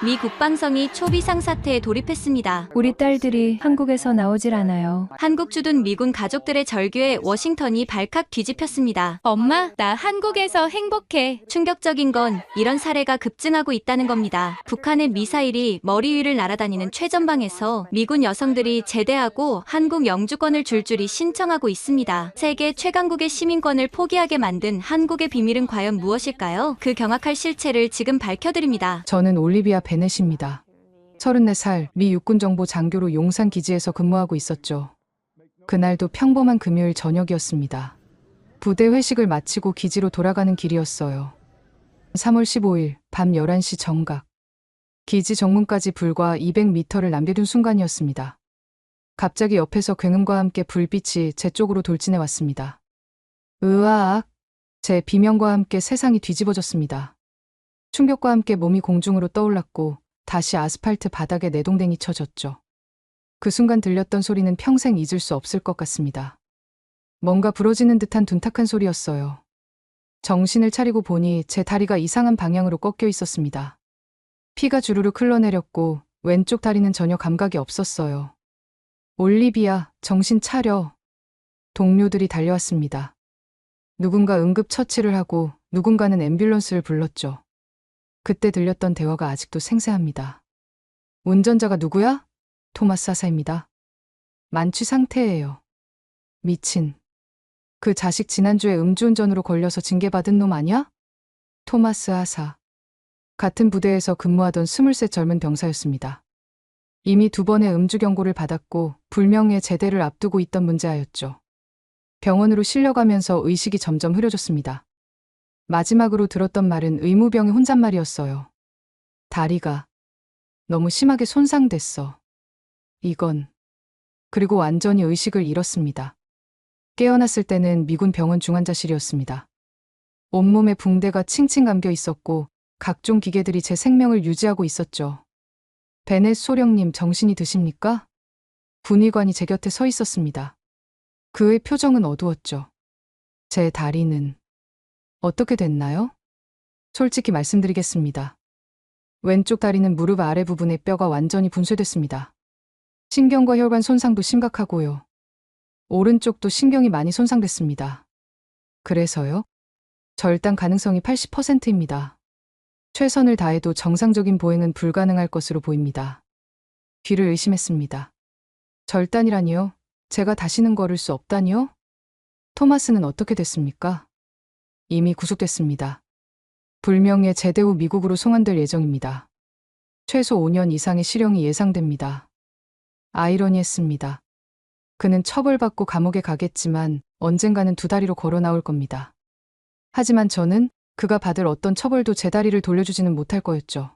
미 국방성이 초비상사태에 돌입했습니다. 우리 딸들이 한국에서 나오질 않아요. 한국 주둔 미군 가족들의 절규에 워싱턴이 발칵 뒤집혔습니다. 엄마, 나 한국에서 행복해. 충격적인 건 이런 사례가 급증하고 있다는 겁니다. 북한의 미사일이 머리 위를 날아다니는 최전방에서 미군 여성들이 제대하고 한국 영주권을 줄줄이 신청하고 있습니다. 세계 최강국의 시민권을 포기하게 만든 한국의 비밀은 과연 무엇일까요? 그 경악할 실체를 지금 밝혀드립니다. 저는 올리비아 베넷입니다. 34살 미 육군정보 장교로 용산 기지에서 근무하고 있었죠. 그날도 평범한 금요일 저녁이었습니다. 부대 회식을 마치고 기지로 돌아가는 길이었어요. 3월 15일 밤 11시 정각. 기지 정문까지 불과 200m를 남겨둔 순간이었습니다. 갑자기 옆에서 굉음과 함께 불빛이 제 쪽으로 돌진해 왔습니다. 으아악! 제 비명과 함께 세상이 뒤집어졌습니다. 충격과 함께 몸이 공중으로 떠올랐고 다시 아스팔트 바닥에 내동댕이 쳐졌죠. 그 순간 들렸던 소리는 평생 잊을 수 없을 것 같습니다. 뭔가 부러지는 듯한 둔탁한 소리였어요. 정신을 차리고 보니 제 다리가 이상한 방향으로 꺾여 있었습니다. 피가 주르륵 흘러내렸고 왼쪽 다리는 전혀 감각이 없었어요. 올리비아, 정신 차려. 동료들이 달려왔습니다. 누군가 응급처치를 하고 누군가는 앰뷸런스를 불렀죠. 그때 들렸던 대화가 아직도 생생합니다. 운전자가 누구야? 토마스 하사입니다. 만취 상태예요. 미친. 그 자식 지난주에 음주운전으로 걸려서 징계받은 놈 아니야? 토마스 하사. 같은 부대에서 근무하던 23 젊은 병사였습니다. 이미 2번의 음주 경고를 받았고 불명예 제대를 앞두고 있던 문제아였죠. 병원으로 실려가면서 의식이 점점 흐려졌습니다. 마지막으로 들었던 말은 의무병의 혼잣말이었어요. 다리가 너무 심하게 손상됐어. 이건. 그리고 완전히 의식을 잃었습니다. 깨어났을 때는 미군 병원 중환자실이었습니다. 온몸에 붕대가 칭칭 감겨 있었고 각종 기계들이 제 생명을 유지하고 있었죠. 베넷 소령님 정신이 드십니까? 군의관이 제 곁에 서 있었습니다. 그의 표정은 어두웠죠. 제 다리는 어떻게 됐나요? 솔직히 말씀드리겠습니다. 왼쪽 다리는 무릎 아래 부분의 뼈가 완전히 분쇄됐습니다. 신경과 혈관 손상도 심각하고요. 오른쪽도 신경이 많이 손상됐습니다. 그래서요? 절단 가능성이 80%입니다. 최선을 다해도 정상적인 보행은 불가능할 것으로 보입니다. 귀를 의심했습니다. 절단이라니요? 제가 다시는 걸을 수 없다니요? 토마스는 어떻게 됐습니까? 이미 구속됐습니다. 불명예 제대 후 미국으로 송환될 예정입니다. 최소 5년 이상의 실형이 예상됩니다. 아이러니했습니다. 그는 처벌받고 감옥에 가겠지만 언젠가는 2다리로 걸어 나올 겁니다. 하지만 저는 그가 받을 어떤 처벌도 제 다리를 돌려주지는 못할 거였죠.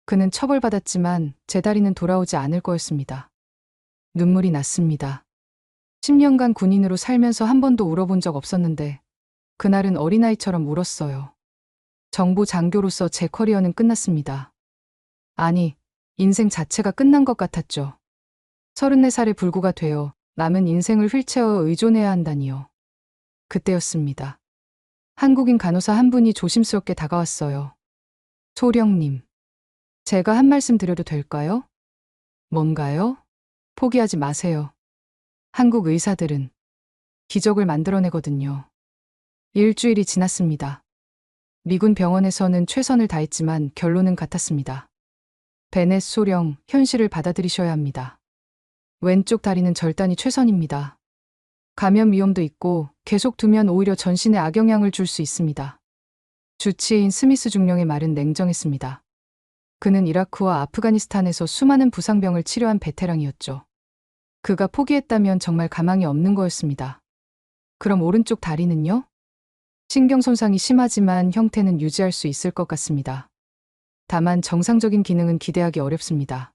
그는 처벌받았지만 제 다리는 돌아오지 않을 거였습니다. 눈물이 났습니다. 10년간 군인으로 살면서 한 번도 울어본 적 없었는데 그날은 어린아이처럼 울었어요. 정보 장교로서 제 커리어는 끝났습니다. 아니, 인생 자체가 끝난 것 같았죠. 34살의 불구가 되어 남은 인생을 휠체어에 의존해야 한다니요. 그때였습니다. 한국인 간호사 한 분이 조심스럽게 다가왔어요. 소령님, 제가 한 말씀 드려도 될까요? 뭔가요? 포기하지 마세요. 한국 의사들은 기적을 만들어내거든요. 일주일이 지났습니다. 미군 병원에서는 최선을 다했지만 결론은 같았습니다. 베넷 소령, 현실을 받아들이셔야 합니다. 왼쪽 다리는 절단이 최선입니다. 감염 위험도 있고 계속 두면 오히려 전신에 악영향을 줄 수 있습니다. 주치의인 스미스 중령의 말은 냉정했습니다. 그는 이라크와 아프가니스탄에서 수많은 부상병을 치료한 베테랑이었죠. 그가 포기했다면 정말 가망이 없는 거였습니다. 그럼 오른쪽 다리는요? 신경 손상이 심하지만 형태는 유지할 수 있을 것 같습니다. 다만 정상적인 기능은 기대하기 어렵습니다.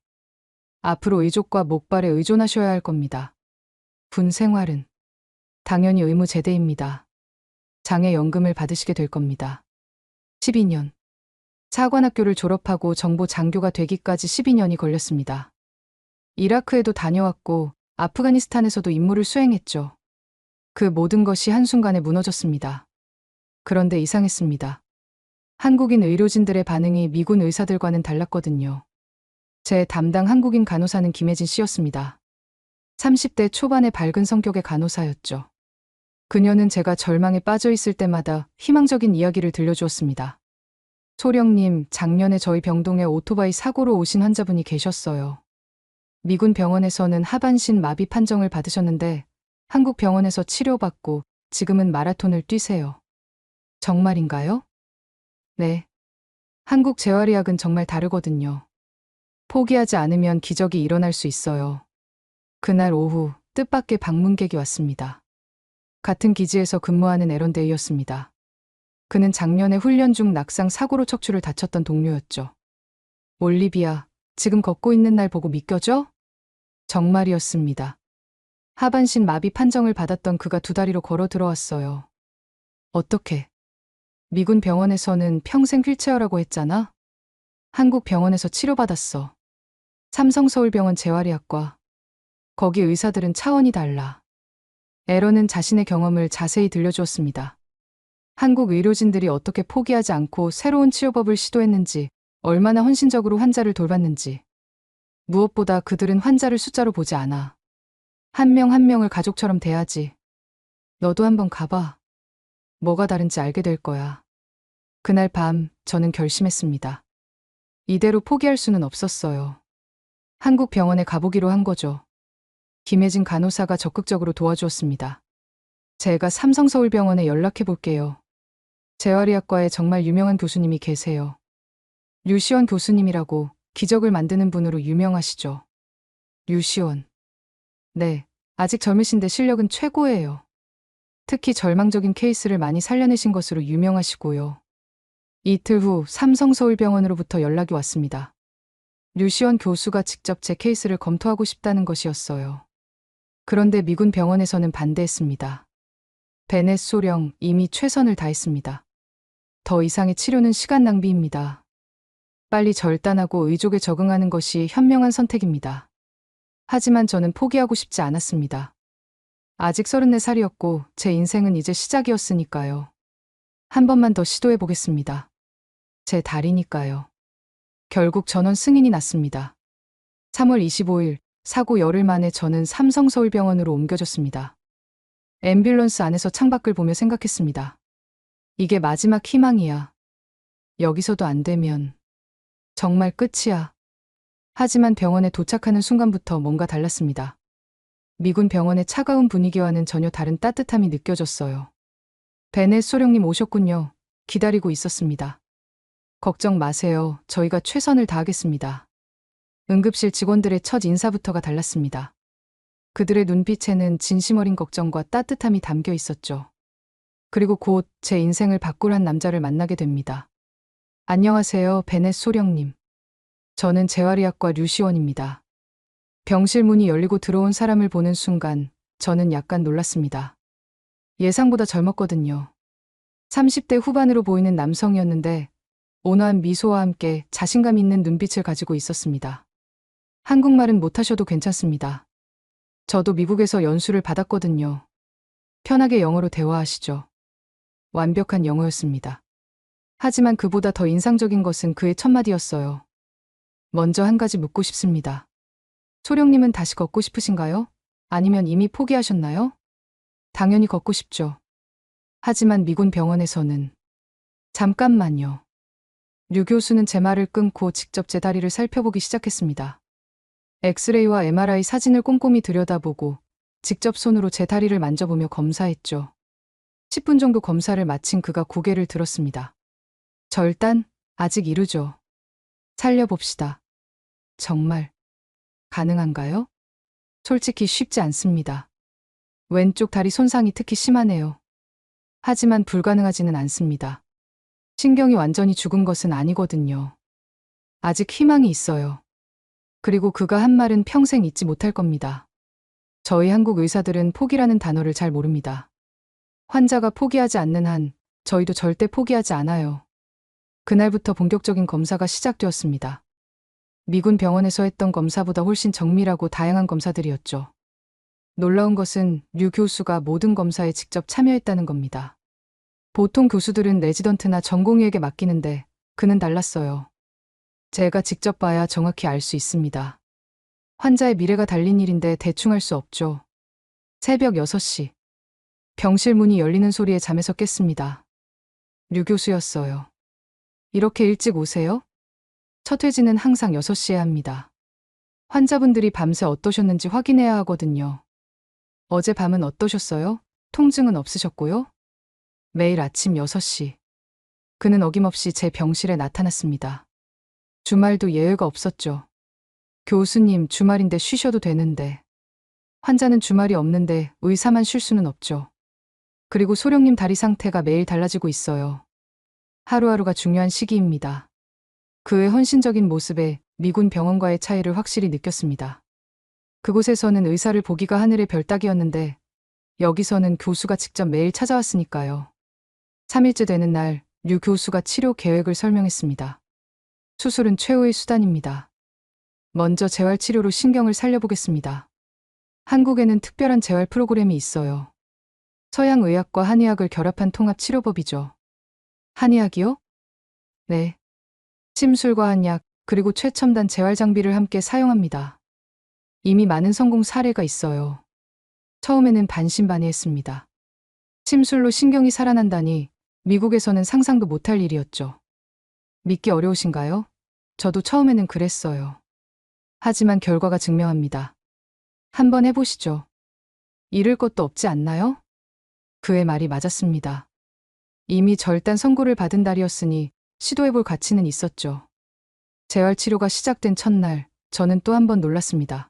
앞으로 의족과 목발에 의존하셔야 할 겁니다. 군 생활은 당연히 의무 제대입니다. 장애연금을 받으시게 될 겁니다. 12년. 사관학교를 졸업하고 정보 장교가 되기까지 12년이 걸렸습니다. 이라크에도 다녀왔고 아프가니스탄에서도 임무를 수행했죠. 그 모든 것이 한순간에 무너졌습니다. 그런데 이상했습니다. 한국인 의료진들의 반응이 미군 의사들과는 달랐거든요. 제 담당 한국인 간호사는 김혜진 씨였습니다. 30대 초반의 밝은 성격의 간호사였죠. 그녀는 제가 절망에 빠져 있을 때마다 희망적인 이야기를 들려주었습니다. 소령님, 작년에 저희 병동에 오토바이 사고로 오신 환자분이 계셨어요. 미군 병원에서는 하반신 마비 판정을 받으셨는데 한국 병원에서 치료받고 지금은 마라톤을 뛰세요. 정말인가요? 네. 한국 재활의학은 정말 다르거든요. 포기하지 않으면 기적이 일어날 수 있어요. 그날 오후 뜻밖의 방문객이 왔습니다. 같은 기지에서 근무하는 에런데이였습니다. 그는 작년에 훈련 중 낙상 사고로 척추를 다쳤던 동료였죠. 올리비아, 지금 걷고 있는 날 보고 믿겨져? 정말이었습니다. 하반신 마비 판정을 받았던 그가 2다리로 걸어 들어왔어요. 어떻게? 미군 병원에서는 평생 휠체어라고 했잖아? 한국 병원에서 치료받았어. 삼성서울병원 재활의학과. 거기 의사들은 차원이 달라. 에런은 자신의 경험을 자세히 들려주었습니다. 한국 의료진들이 어떻게 포기하지 않고 새로운 치료법을 시도했는지, 얼마나 헌신적으로 환자를 돌봤는지. 무엇보다 그들은 환자를 숫자로 보지 않아. 한 명 한 명을 가족처럼 대하지. 너도 한번 가봐. 뭐가 다른지 알게 될 거야. 그날 밤 저는 결심했습니다. 이대로 포기할 수는 없었어요. 한국 병원에 가보기로 한 거죠. 김혜진 간호사가 적극적으로 도와주었습니다. 제가 삼성서울병원에 연락해 볼게요. 재활의학과에 정말 유명한 교수님이 계세요. 류시원 교수님이라고 기적을 만드는 분으로 유명하시죠. 류시원. 네, 아직 젊으신데 실력은 최고예요. 특히 절망적인 케이스를 많이 살려내신 것으로 유명하시고요. 이틀 후 삼성서울병원으로부터 연락이 왔습니다. 류시원 교수가 직접 제 케이스를 검토하고 싶다는 것이었어요. 그런데 미군 병원에서는 반대했습니다. 베넷 소령, 이미 최선을 다했습니다. 더 이상의 치료는 시간 낭비입니다. 빨리 절단하고 의족에 적응하는 것이 현명한 선택입니다. 하지만 저는 포기하고 싶지 않았습니다. 아직 34살이었고 제 인생은 이제 시작이었으니까요. 한 번만 더 시도해 보겠습니다. 제 다리니까요. 결국 전원 승인이 났습니다. 3월 25일, 사고 열흘 만에 저는 삼성서울병원으로 옮겨졌습니다. 앰뷸런스 안에서 창밖을 보며 생각했습니다. 이게 마지막 희망이야. 여기서도 안 되면 정말 끝이야. 하지만 병원에 도착하는 순간부터 뭔가 달랐습니다. 미군 병원의 차가운 분위기와는 전혀 다른 따뜻함이 느껴졌어요. 베넷 소령님 오셨군요. 기다리고 있었습니다. 걱정 마세요. 저희가 최선을 다하겠습니다. 응급실 직원들의 첫 인사부터가 달랐습니다. 그들의 눈빛에는 진심 어린 걱정과 따뜻함이 담겨 있었죠. 그리고 곧 제 인생을 바꿀 한 남자를 만나게 됩니다. 안녕하세요, 베넷 소령님. 저는 재활의학과 류시원입니다. 병실 문이 열리고 들어온 사람을 보는 순간 저는 약간 놀랐습니다. 예상보다 젊었거든요. 30대 후반으로 보이는 남성이었는데 온화한 미소와 함께 자신감 있는 눈빛을 가지고 있었습니다. 한국말은 못하셔도 괜찮습니다. 저도 미국에서 연수를 받았거든요. 편하게 영어로 대화하시죠. 완벽한 영어였습니다. 하지만 그보다 더 인상적인 것은 그의 첫마디였어요. 먼저 한 가지 묻고 싶습니다. 소령님은 다시 걷고 싶으신가요? 아니면 이미 포기하셨나요? 당연히 걷고 싶죠. 하지만 미군 병원에서는 잠깐만요. 류 교수는 제 말을 끊고 직접 제 다리를 살펴보기 시작했습니다. 엑스레이와 MRI 사진을 꼼꼼히 들여다보고 직접 손으로 제 다리를 만져보며 검사했죠. 10분 정도 검사를 마친 그가 고개를 들었습니다. 절단? 아직 이르죠. 살려봅시다. 정말 가능한가요? 솔직히 쉽지 않습니다. 왼쪽 다리 손상이 특히 심하네요. 하지만 불가능하지는 않습니다. 신경이 완전히 죽은 것은 아니거든요. 아직 희망이 있어요. 그리고 그가 한 말은 평생 잊지 못할 겁니다. 저희 한국 의사들은 포기라는 단어를 잘 모릅니다. 환자가 포기하지 않는 한 저희도 절대 포기하지 않아요. 그날부터 본격적인 검사가 시작되었습니다. 미군 병원에서 했던 검사보다 훨씬 정밀하고 다양한 검사들이었죠. 놀라운 것은 류 교수가 모든 검사에 직접 참여했다는 겁니다. 보통 교수들은 레지던트나 전공의에게 맡기는데 그는 달랐어요. 제가 직접 봐야 정확히 알 수 있습니다. 환자의 미래가 달린 일인데 대충 할 수 없죠. 새벽 6시. 병실 문이 열리는 소리에 잠에서 깼습니다. 류 교수였어요. 이렇게 일찍 오세요? 첫 회진은 항상 6시에 합니다. 환자분들이 밤새 어떠셨는지 확인해야 하거든요. 어제 밤은 어떠셨어요? 통증은 없으셨고요? 매일 아침 6시. 그는 어김없이 제 병실에 나타났습니다. 주말도 예외가 없었죠. 교수님, 주말인데 쉬셔도 되는데. 환자는 주말이 없는데 의사만 쉴 수는 없죠. 그리고 소령님 다리 상태가 매일 달라지고 있어요. 하루하루가 중요한 시기입니다. 그의 헌신적인 모습에 미군 병원과의 차이를 확실히 느꼈습니다. 그곳에서는 의사를 보기가 하늘의 별 따기였는데 여기서는 교수가 직접 매일 찾아왔으니까요. 3일째 되는 날, 류 교수가 치료 계획을 설명했습니다. 수술은 최후의 수단입니다. 먼저 재활치료로 신경을 살려보겠습니다. 한국에는 특별한 재활 프로그램이 있어요. 서양의학과 한의학을 결합한 통합치료법이죠. 한의학이요? 네. 침술과 한약, 그리고 최첨단 재활 장비를 함께 사용합니다. 이미 많은 성공 사례가 있어요. 처음에는 반신반의했습니다. 침술로 신경이 살아난다니 미국에서는 상상도 못할 일이었죠. 믿기 어려우신가요? 저도 처음에는 그랬어요. 하지만 결과가 증명합니다. 한번 해보시죠. 잃을 것도 없지 않나요? 그의 말이 맞았습니다. 이미 절단 선고를 받은 달이었으니 시도해볼 가치는 있었죠. 재활치료가 시작된 첫날, 저는 또 한 번 놀랐습니다.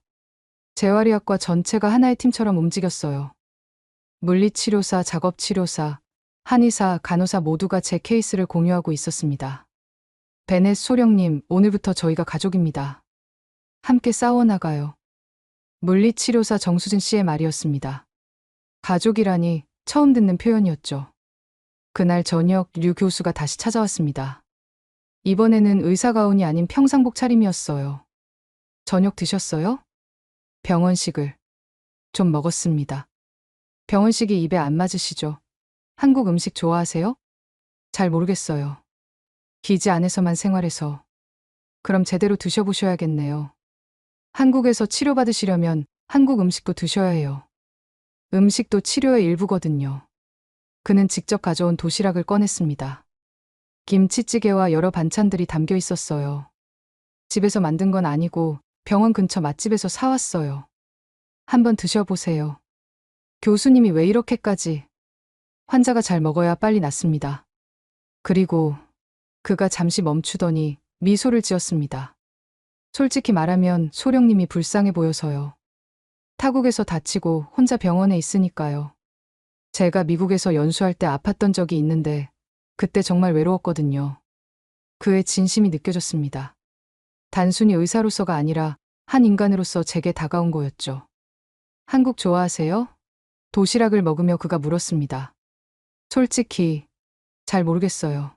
재활의학과 전체가 하나의 팀처럼 움직였어요. 물리치료사, 작업치료사, 한의사, 간호사 모두가 제 케이스를 공유하고 있었습니다. 베넷 소령님, 오늘부터 저희가 가족입니다. 함께 싸워나가요. 물리치료사 정수진 씨의 말이었습니다. 가족이라니 처음 듣는 표현이었죠. 그날 저녁 류 교수가 다시 찾아왔습니다. 이번에는 의사가운이 아닌 평상복 차림이었어요. 저녁 드셨어요? 병원식을. 좀 먹었습니다. 병원식이 입에 안 맞으시죠? 한국 음식 좋아하세요? 잘 모르겠어요. 기지 안에서만 생활해서. 그럼 제대로 드셔보셔야겠네요. 한국에서 치료받으시려면 한국 음식도 드셔야 해요. 음식도 치료의 일부거든요. 그는 직접 가져온 도시락을 꺼냈습니다. 김치찌개와 여러 반찬들이 담겨 있었어요. 집에서 만든 건 아니고 병원 근처 맛집에서 사왔어요. 한번 드셔보세요. 교수님이 왜 이렇게까지? 환자가 잘 먹어야 빨리 낫습니다. 그리고 그가 잠시 멈추더니 미소를 지었습니다. 솔직히 말하면 소령님이 불쌍해 보여서요. 타국에서 다치고 혼자 병원에 있으니까요. 제가 미국에서 연수할 때 아팠던 적이 있는데 그때 정말 외로웠거든요. 그의 진심이 느껴졌습니다. 단순히 의사로서가 아니라 한 인간으로서 제게 다가온 거였죠. 한국 좋아하세요? 도시락을 먹으며 그가 물었습니다. 솔직히 잘 모르겠어요.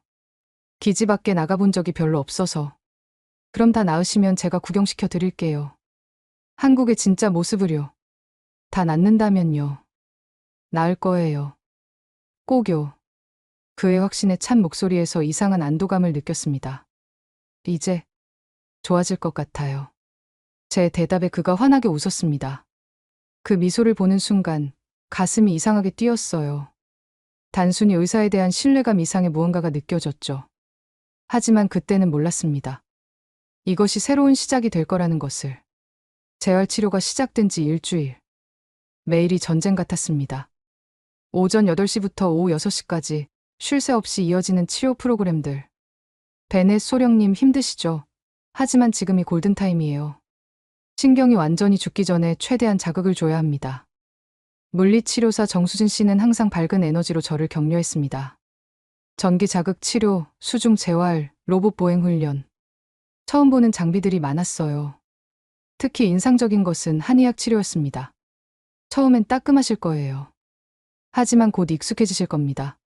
기지 밖에 나가본 적이 별로 없어서. 그럼 다 나으시면 제가 구경시켜 드릴게요. 한국의 진짜 모습을요. 다 낫는다면요. 나을 거예요. 꼭요. 그의 확신에 찬 목소리에서 이상한 안도감을 느꼈습니다. 이제 좋아질 것 같아요. 제 대답에 그가 환하게 웃었습니다. 그 미소를 보는 순간 가슴이 이상하게 뛰었어요. 단순히 의사에 대한 신뢰감 이상의 무언가가 느껴졌죠. 하지만 그때는 몰랐습니다. 이것이 새로운 시작이 될 거라는 것을. 재활치료가 시작된 지 일주일. 매일이 전쟁 같았습니다. 오전 8시부터 오후 6시까지 쉴 새 없이 이어지는 치료 프로그램들. 베넷 소령님 힘드시죠? 하지만 지금이 골든타임이에요. 신경이 완전히 죽기 전에 최대한 자극을 줘야 합니다. 물리치료사 정수진 씨는 항상 밝은 에너지로 저를 격려했습니다. 전기 자극 치료, 수중 재활, 로봇 보행 훈련. 처음 보는 장비들이 많았어요. 특히 인상적인 것은 한의학 치료였습니다. 처음엔 따끔하실 거예요. 하지만 곧 익숙해지실 겁니다.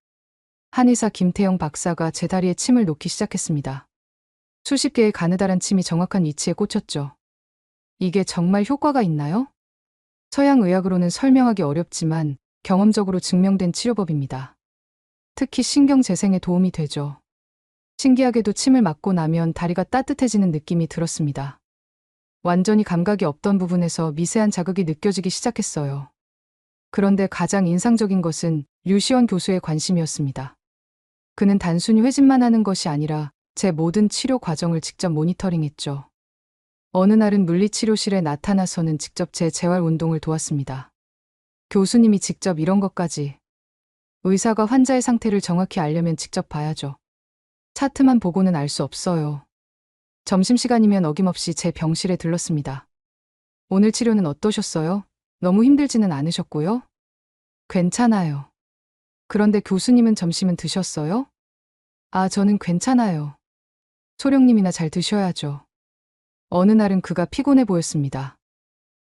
한의사 김태영 박사가 제 다리에 침을 놓기 시작했습니다. 수십 개의 가느다란 침이 정확한 위치에 꽂혔죠. 이게 정말 효과가 있나요? 서양 의학으로는 설명하기 어렵지만 경험적으로 증명된 치료법입니다. 특히 신경 재생에 도움이 되죠. 신기하게도 침을 맞고 나면 다리가 따뜻해지는 느낌이 들었습니다. 완전히 감각이 없던 부분에서 미세한 자극이 느껴지기 시작했어요. 그런데 가장 인상적인 것은 류시원 교수의 관심이었습니다. 그는 단순히 회진만 하는 것이 아니라 제 모든 치료 과정을 직접 모니터링했죠. 어느 날은 물리치료실에 나타나서는 직접 제 재활 운동을 도왔습니다. 교수님이 직접 이런 것까지. 의사가 환자의 상태를 정확히 알려면 직접 봐야죠. 차트만 보고는 알 수 없어요. 점심시간이면 어김없이 제 병실에 들렀습니다. 오늘 치료는 어떠셨어요? 너무 힘들지는 않으셨고요? 괜찮아요. 그런데 교수님은 점심은 드셨어요? 아, 저는 괜찮아요. 소령님이나 잘 드셔야죠. 어느 날은 그가 피곤해 보였습니다.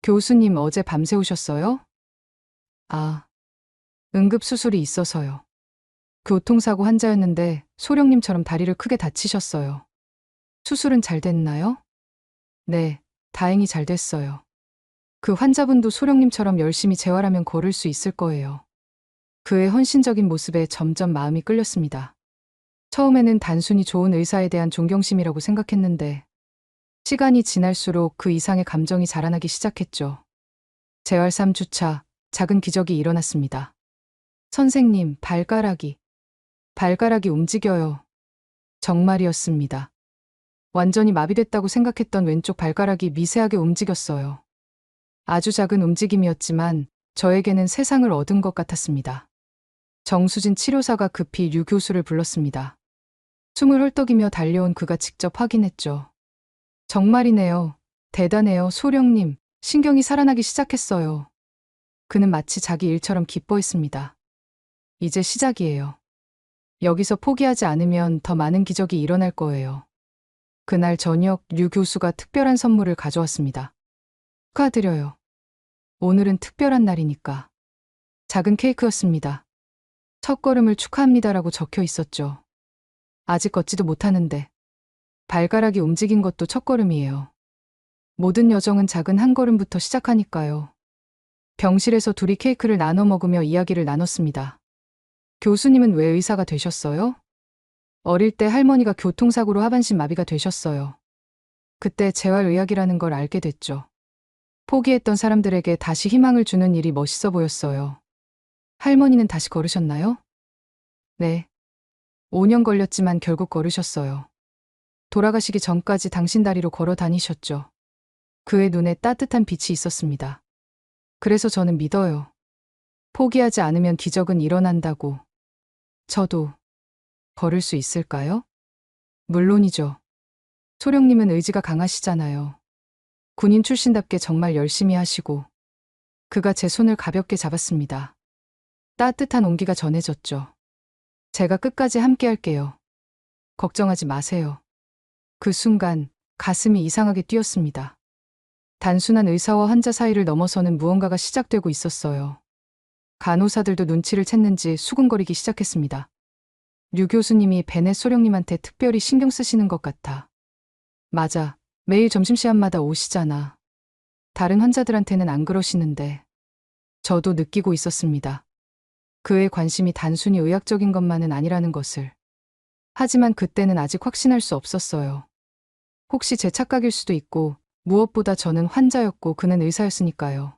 교수님 어제 밤새 오셨어요? 아, 응급수술이 있어서요. 교통사고 환자였는데 소령님처럼 다리를 크게 다치셨어요. 수술은 잘 됐나요? 네, 다행히 잘 됐어요. 그 환자분도 소령님처럼 열심히 재활하면 걸을 수 있을 거예요. 그의 헌신적인 모습에 점점 마음이 끌렸습니다. 처음에는 단순히 좋은 의사에 대한 존경심이라고 생각했는데 시간이 지날수록 그 이상의 감정이 자라나기 시작했죠. 재활 3주차, 작은 기적이 일어났습니다. 선생님, 발가락이 움직여요. 정말이었습니다. 완전히 마비됐다고 생각했던 왼쪽 발가락이 미세하게 움직였어요. 아주 작은 움직임이었지만 저에게는 세상을 얻은 것 같았습니다. 정수진 치료사가 급히 류 교수를 불렀습니다. 숨을 헐떡이며 달려온 그가 직접 확인했죠. 정말이네요. 대단해요, 소령님. 신경이 살아나기 시작했어요. 그는 마치 자기 일처럼 기뻐했습니다. 이제 시작이에요. 여기서 포기하지 않으면 더 많은 기적이 일어날 거예요. 그날 저녁 류 교수가 특별한 선물을 가져왔습니다. 축하드려요. 오늘은 특별한 날이니까. 작은 케이크였습니다. 첫걸음을 축하합니다라고 적혀 있었죠. 아직 걷지도 못하는데 발가락이 움직인 것도 첫걸음이에요. 모든 여정은 작은 한 걸음부터 시작하니까요. 병실에서 둘이 케이크를 나눠 먹으며 이야기를 나눴습니다. 교수님은 왜 의사가 되셨어요? 어릴 때 할머니가 교통사고로 하반신 마비가 되셨어요. 그때 재활의학이라는 걸 알게 됐죠. 포기했던 사람들에게 다시 희망을 주는 일이 멋있어 보였어요. 할머니는 다시 걸으셨나요? 네. 5년 걸렸지만 결국 걸으셨어요. 돌아가시기 전까지 당신 다리로 걸어 다니셨죠. 그의 눈에 따뜻한 빛이 있었습니다. 그래서 저는 믿어요. 포기하지 않으면 기적은 일어난다고. 저도 걸을 수 있을까요? 물론이죠. 소령님은 의지가 강하시잖아요. 군인 출신답게 정말 열심히 하시고. 그가 제 손을 가볍게 잡았습니다. 따뜻한 온기가 전해졌죠. 제가 끝까지 함께 할게요. 걱정하지 마세요. 그 순간 가슴이 이상하게 뛰었습니다. 단순한 의사와 환자 사이를 넘어서는 무언가가 시작되고 있었어요. 간호사들도 눈치를 챘는지 수근거리기 시작했습니다. 류 교수님이 베넷 소령님한테 특별히 신경 쓰시는 것 같아. 맞아. 매일 점심시간마다 오시잖아. 다른 환자들한테는 안 그러시는데. 저도 느끼고 있었습니다. 그의 관심이 단순히 의학적인 것만은 아니라는 것을. 하지만 그때는 아직 확신할 수 없었어요. 혹시 제 착각일 수도 있고 무엇보다 저는 환자였고 그는 의사였으니까요.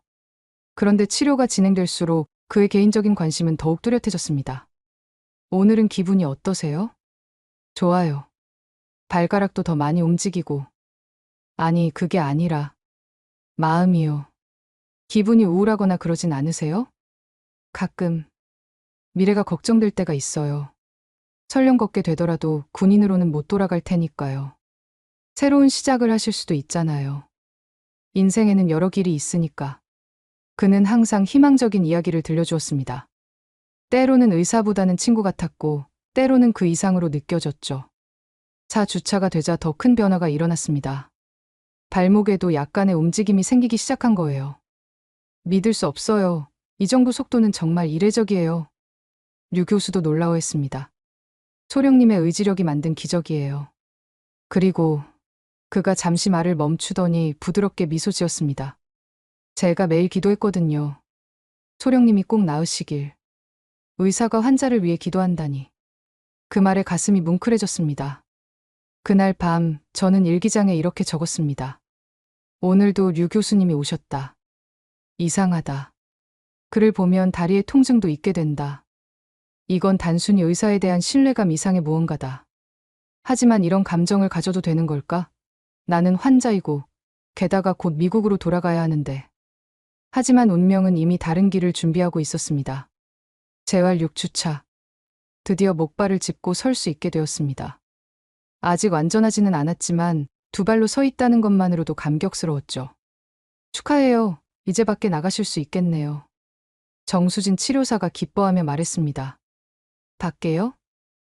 그런데 치료가 진행될수록 그의 개인적인 관심은 더욱 뚜렷해졌습니다. 오늘은 기분이 어떠세요? 좋아요. 발가락도 더 많이 움직이고. 아니, 그게 아니라 마음이요. 기분이 우울하거나 그러진 않으세요? 가끔 미래가 걱정될 때가 있어요. 설령 걷게 되더라도 군인으로는 못 돌아갈 테니까요. 새로운 시작을 하실 수도 있잖아요. 인생에는 여러 길이 있으니까. 그는 항상 희망적인 이야기를 들려주었습니다. 때로는 의사보다는 친구 같았고, 때로는 그 이상으로 느껴졌죠. 차 주차가 되자 더 큰 변화가 일어났습니다. 발목에도 약간의 움직임이 생기기 시작한 거예요. 믿을 수 없어요. 이 정도 속도는 정말 이례적이에요. 류 교수도 놀라워했습니다. 소령님의 의지력이 만든 기적이에요. 그리고 그가 잠시 말을 멈추더니 부드럽게 미소 지었습니다. 제가 매일 기도했거든요. 소령님이 꼭 나으시길. 의사가 환자를 위해 기도한다니. 그 말에 가슴이 뭉클해졌습니다. 그날 밤 저는 일기장에 이렇게 적었습니다. 오늘도 류 교수님이 오셨다. 이상하다. 그를 보면 다리에 통증도 있게 된다. 이건 단순히 의사에 대한 신뢰감 이상의 무언가다. 하지만 이런 감정을 가져도 되는 걸까? 나는 환자이고, 게다가 곧 미국으로 돌아가야 하는데. 하지만 운명은 이미 다른 길을 준비하고 있었습니다. 재활 6주차. 드디어 목발을 짚고 설 수 있게 되었습니다. 아직 완전하지는 않았지만 두 발로 서 있다는 것만으로도 감격스러웠죠. 축하해요. 이제 밖에 나가실 수 있겠네요. 정수진 치료사가 기뻐하며 말했습니다. 밖에요?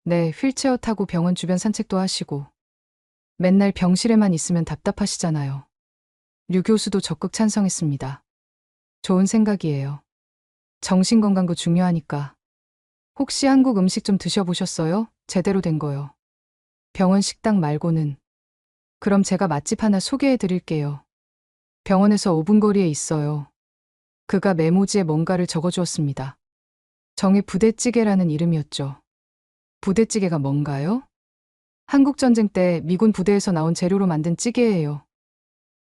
네, 휠체어 타고 병원 주변 산책도 하시고. 맨날 병실에만 있으면 답답하시잖아요. 류 교수도 적극 찬성했습니다. 좋은 생각이에요. 정신건강도 중요하니까. 혹시 한국 음식 좀 드셔보셨어요? 제대로 된 거요. 병원 식당 말고는. 그럼 제가 맛집 하나 소개해 드릴게요. 병원에서 5분 거리에 있어요. 그가 메모지에 뭔가를 적어주었습니다. 정의 부대찌개라는 이름이었죠. 부대찌개가 뭔가요? 한국전쟁 때 미군 부대에서 나온 재료로 만든 찌개예요.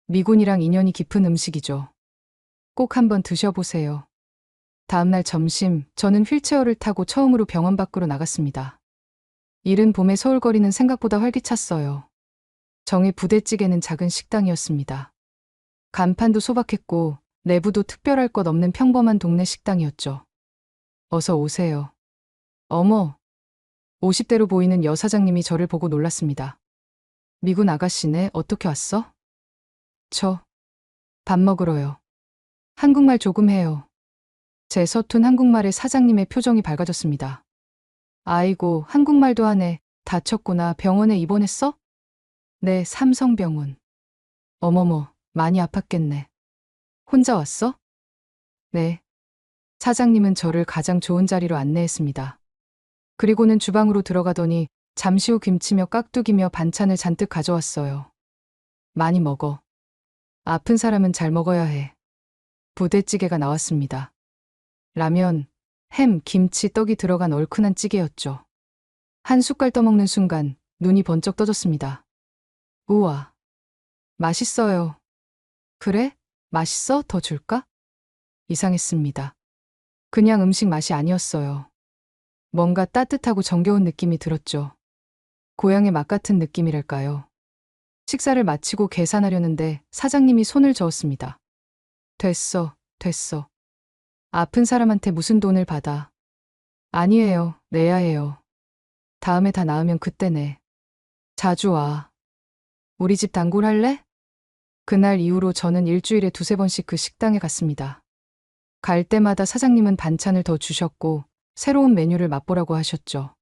미군이랑 인연이 깊은 음식이죠. 꼭 한번 드셔보세요. 다음날 점심, 저는 휠체어를 타고 처음으로 병원 밖으로 나갔습니다. 이른 봄의 서울거리는 생각보다 활기찼어요. 정의 부대찌개는 작은 식당이었습니다. 간판도 소박했고 내부도 특별할 것 없는 평범한 동네 식당이었죠. 어서 오세요. 어머, 50대로 보이는 여사장님이 저를 보고 놀랐습니다. 미군 아가씨네, 어떻게 왔어? 밥 먹으러요. 한국말 조금 해요. 제 서툰 한국말에 사장님의 표정이 밝아졌습니다. 아이고, 한국말도 하네. 다쳤구나. 병원에 입원했어? 네, 삼성병원. 어머머, 많이 아팠겠네. 혼자 왔어? 네. 사장님은 저를 가장 좋은 자리로 안내했습니다. 그리고는 주방으로 들어가더니 잠시 후 김치며 깍두기며 반찬을 잔뜩 가져왔어요. 많이 먹어. 아픈 사람은 잘 먹어야 해. 부대찌개가 나왔습니다. 라면, 햄, 김치, 떡이 들어간 얼큰한 찌개였죠. 한 숟갈 떠먹는 순간 눈이 번쩍 떠졌습니다. 우와, 맛있어요. 그래? 맛있어? 더 줄까? 이상했습니다. 그냥 음식 맛이 아니었어요. 뭔가 따뜻하고 정겨운 느낌이 들었죠. 고향의 맛 같은 느낌이랄까요. 식사를 마치고 계산하려는데 사장님이 손을 저었습니다. 됐어. 아픈 사람한테 무슨 돈을 받아. 아니에요. 내야 해요. 다음에 다 나으면 그때 내. 자주 와. 우리 집 단골 할래? 그날 이후로 저는 일주일에 2~3번씩 그 식당에 갔습니다. 갈 때마다 사장님은 반찬을 더 주셨고 새로운 메뉴를 맛보라고 하셨죠.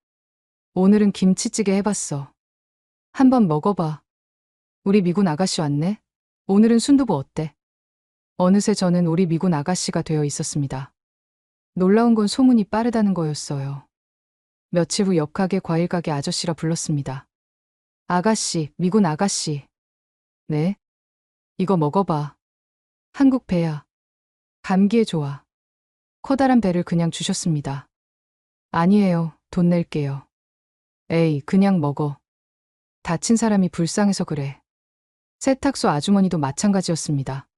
오늘은 김치찌개 해봤어. 한번 먹어봐. 우리 미군 아가씨 왔네. 오늘은 순두부 어때? 어느새 저는 우리 미군 아가씨가 되어 있었습니다. 놀라운 건 소문이 빠르다는 거였어요. 며칠 후 옆 가게 과일 가게 아저씨라 불렀습니다. 아가씨, 미군 아가씨. 네? 이거 먹어봐. 한국 배야. 감기에 좋아. 커다란 배를 그냥 주셨습니다. 아니에요. 돈 낼게요. 에이, 그냥 먹어. 다친 사람이 불쌍해서 그래. 세탁소 아주머니도 마찬가지였습니다.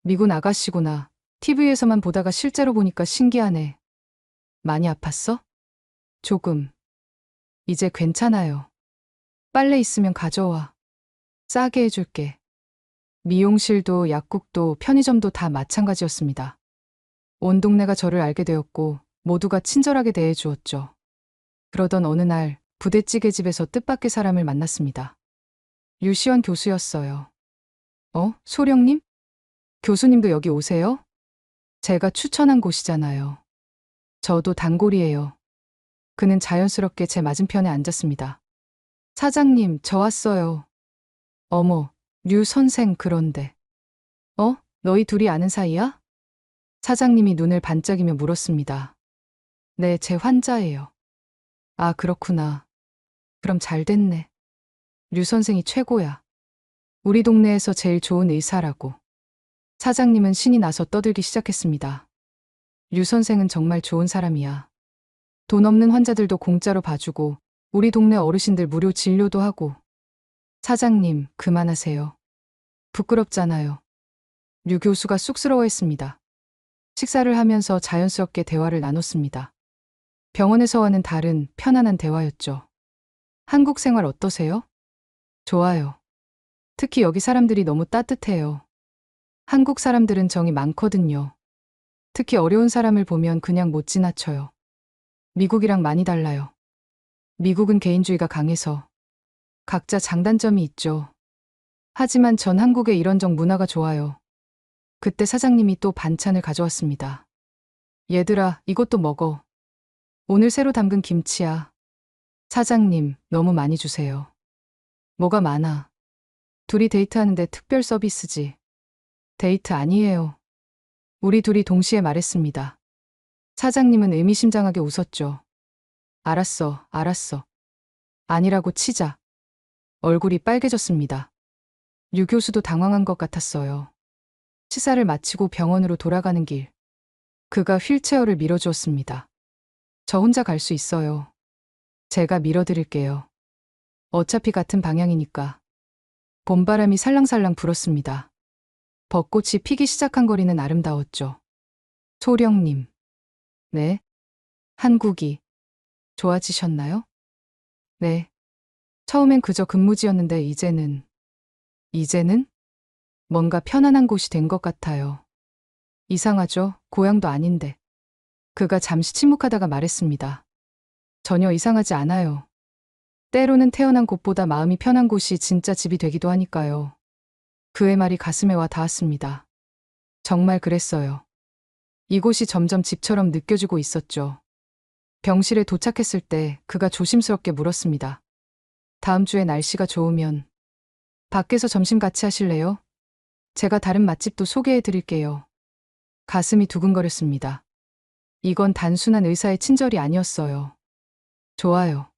미군 아가씨구나. TV에서만 보다가 실제로 보니까 신기하네. 많이 아팠어? 조금. 이제 괜찮아요. 빨래 있으면 가져와. 싸게 해줄게. 미용실도 약국도 편의점도 다 마찬가지였습니다. 온 동네가 저를 알게 되었고 모두가 친절하게 대해주었죠. 그러던 어느 날 부대찌개 집에서 뜻밖의 사람을 만났습니다. 유시원 교수였어요. 소령님? 교수님도 여기 오세요? 제가 추천한 곳이잖아요. 저도 단골이에요. 그는 자연스럽게 제 맞은편에 앉았습니다. 사장님, 저 왔어요. 어머, 류 선생 그런데. 너희 둘이 아는 사이야? 사장님이 눈을 반짝이며 물었습니다. 네, 제 환자예요. 아, 그렇구나. 그럼 잘 됐네. 류 선생이 최고야. 우리 동네에서 제일 좋은 의사라고. 사장님은 신이 나서 떠들기 시작했습니다. 류 선생은 정말 좋은 사람이야. 돈 없는 환자들도 공짜로 봐주고 우리 동네 어르신들 무료 진료도 하고. 사장님, 그만하세요. 부끄럽잖아요. 류 교수가 쑥스러워했습니다. 식사를 하면서 자연스럽게 대화를 나눴습니다. 병원에서와는 다른 편안한 대화였죠. 한국 생활 어떠세요? 좋아요. 특히 여기 사람들이 너무 따뜻해요. 한국 사람들은 정이 많거든요. 특히 어려운 사람을 보면 그냥 못 지나쳐요. 미국이랑 많이 달라요. 미국은 개인주의가 강해서 각자 장단점이 있죠. 하지만 전 한국의 이런 정 문화가 좋아요. 그때 사장님이 또 반찬을 가져왔습니다. 얘들아, 이것도 먹어. 오늘 새로 담근 김치야. 사장님, 너무 많이 주세요. 뭐가 많아. 둘이 데이트하는데 특별 서비스지. 데이트 아니에요. 우리 둘이 동시에 말했습니다. 사장님은 의미심장하게 웃었죠. 알았어, 알았어. 아니라고 치자. 얼굴이 빨개졌습니다. 류 교수도 당황한 것 같았어요. 치사를 마치고 병원으로 돌아가는 길. 그가 휠체어를 밀어주었습니다. 저 혼자 갈 수 있어요. 제가 밀어드릴게요. 어차피 같은 방향이니까. 봄바람이 살랑살랑 불었습니다. 벚꽃이 피기 시작한 거리는 아름다웠죠. 소령님. 네? 한국이 좋아지셨나요? 네. 처음엔 그저 근무지였는데 이제는 뭔가 편안한 곳이 된 것 같아요. 이상하죠? 고향도 아닌데. 그가 잠시 침묵하다가 말했습니다. 전혀 이상하지 않아요. 때로는 태어난 곳보다 마음이 편한 곳이 진짜 집이 되기도 하니까요. 그의 말이 가슴에 와 닿았습니다. 정말 그랬어요. 이곳이 점점 집처럼 느껴지고 있었죠. 병실에 도착했을 때 그가 조심스럽게 물었습니다. 다음 주에 날씨가 좋으면 밖에서 점심 같이 하실래요? 제가 다른 맛집도 소개해 드릴게요. 가슴이 두근거렸습니다. 이건 단순한 의사의 친절이 아니었어요. 좋아요.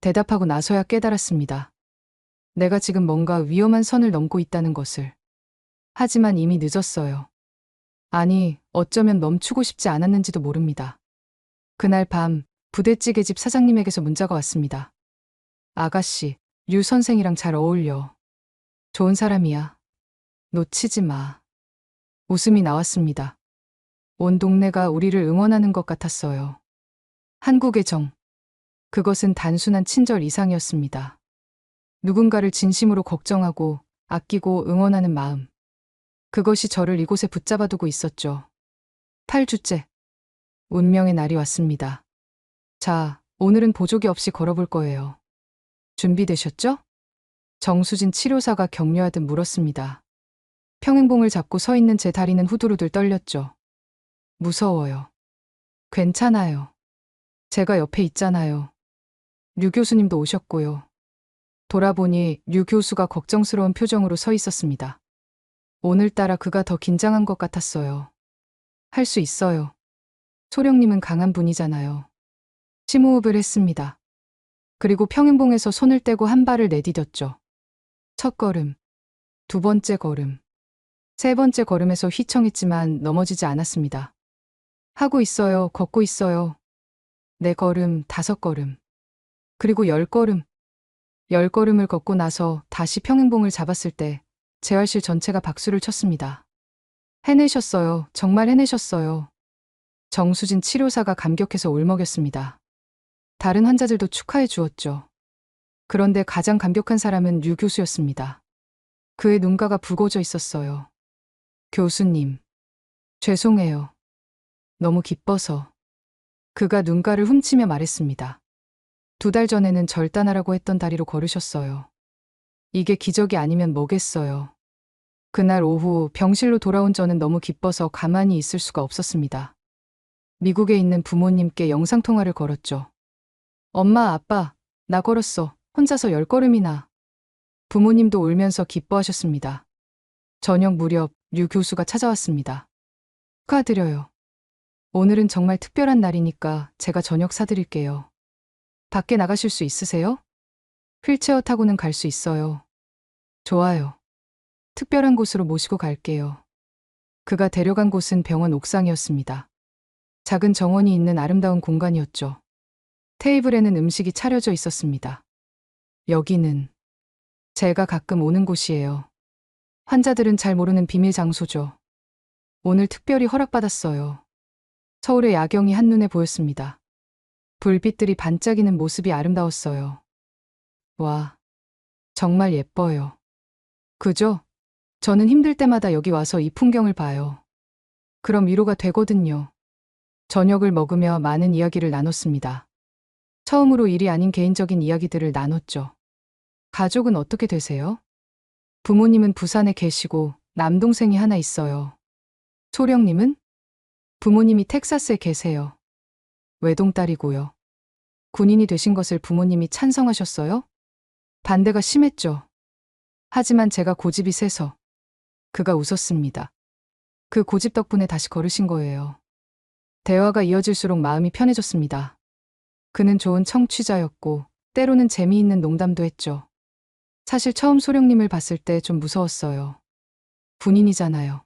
대답하고 나서야 깨달았습니다. 내가 지금 뭔가 위험한 선을 넘고 있다는 것을. 하지만 이미 늦었어요. 아니, 어쩌면 멈추고 싶지 않았는지도 모릅니다. 그날 밤 부대찌개집 사장님에게서 문자가 왔습니다. 아가씨, 류 선생이랑 잘 어울려. 좋은 사람이야. 놓치지 마. 웃음이 나왔습니다. 온 동네가 우리를 응원하는 것 같았어요. 한국의 정. 그것은 단순한 친절 이상이었습니다. 누군가를 진심으로 걱정하고 아끼고 응원하는 마음. 그것이 저를 이곳에 붙잡아두고 있었죠. 8주째. 운명의 날이 왔습니다. 자, 오늘은 보조개 없이 걸어볼 거예요. 준비되셨죠? 정수진 치료사가 격려하듯 물었습니다. 평행봉을 잡고 서 있는 제 다리는 후들후들 떨렸죠. 무서워요. 괜찮아요. 제가 옆에 있잖아요. 류 교수님도 오셨고요. 돌아보니 류 교수가 걱정스러운 표정으로 서 있었습니다. 오늘따라 그가 더 긴장한 것 같았어요. 할 수 있어요. 소령님은 강한 분이잖아요. 심호흡을 했습니다. 그리고 평행봉에서 손을 떼고 한 발을 내디뎠죠. 첫 걸음, 두 번째 걸음, 세 번째 걸음에서 휘청했지만 넘어지지 않았습니다. 하고 있어요. 걷고 있어요. 네 걸음, 다섯 걸음, 그리고 10걸음. 10걸음을 걷고 나서 다시 평행봉을 잡았을 때 재활실 전체가 박수를 쳤습니다. 해내셨어요. 정말 해내셨어요. 정수진 치료사가 감격해서 울먹였습니다. 다른 환자들도 축하해 주었죠. 그런데 가장 감격한 사람은 류 교수였습니다. 그의 눈가가 붉어져 있었어요. 교수님, 죄송해요. 너무 기뻐서. 그가 눈가를 훔치며 말했습니다. 2달 전에는 절단하라고 했던 다리로 걸으셨어요. 이게 기적이 아니면 뭐겠어요. 그날 오후 병실로 돌아온 저는 너무 기뻐서 가만히 있을 수가 없었습니다. 미국에 있는 부모님께 영상통화를 걸었죠. 엄마, 아빠, 나 걸었어. 혼자서 10걸음이나. 부모님도 울면서 기뻐하셨습니다. 저녁 무렵 류 교수가 찾아왔습니다. 축하드려요. 오늘은 정말 특별한 날이니까 제가 저녁 사드릴게요. 밖에 나가실 수 있으세요? 휠체어 타고는 갈 수 있어요. 좋아요. 특별한 곳으로 모시고 갈게요. 그가 데려간 곳은 병원 옥상이었습니다. 작은 정원이 있는 아름다운 공간이었죠. 테이블에는 음식이 차려져 있었습니다. 여기는 제가 가끔 오는 곳이에요. 환자들은 잘 모르는 비밀 장소죠. 오늘 특별히 허락받았어요. 서울의 야경이 한눈에 보였습니다. 불빛들이 반짝이는 모습이 아름다웠어요. 와, 정말 예뻐요. 그죠? 저는 힘들 때마다 여기 와서 이 풍경을 봐요. 그럼 위로가 되거든요. 저녁을 먹으며 많은 이야기를 나눴습니다. 처음으로 일이 아닌 개인적인 이야기들을 나눴죠. 가족은 어떻게 되세요? 부모님은 부산에 계시고 남동생이 하나 있어요. 소령님은? 부모님이 텍사스에 계세요. 외동딸이고요. 군인이 되신 것을 부모님이 찬성하셨어요? 반대가 심했죠. 하지만 제가 고집이 세서 그가 웃었습니다. 그 고집 덕분에 다시 걸으신 거예요. 대화가 이어질수록 마음이 편해졌습니다. 그는 좋은 청취자였고 때로는 재미있는 농담도 했죠. 사실 처음 소령님을 봤을 때 좀 무서웠어요. 군인이잖아요.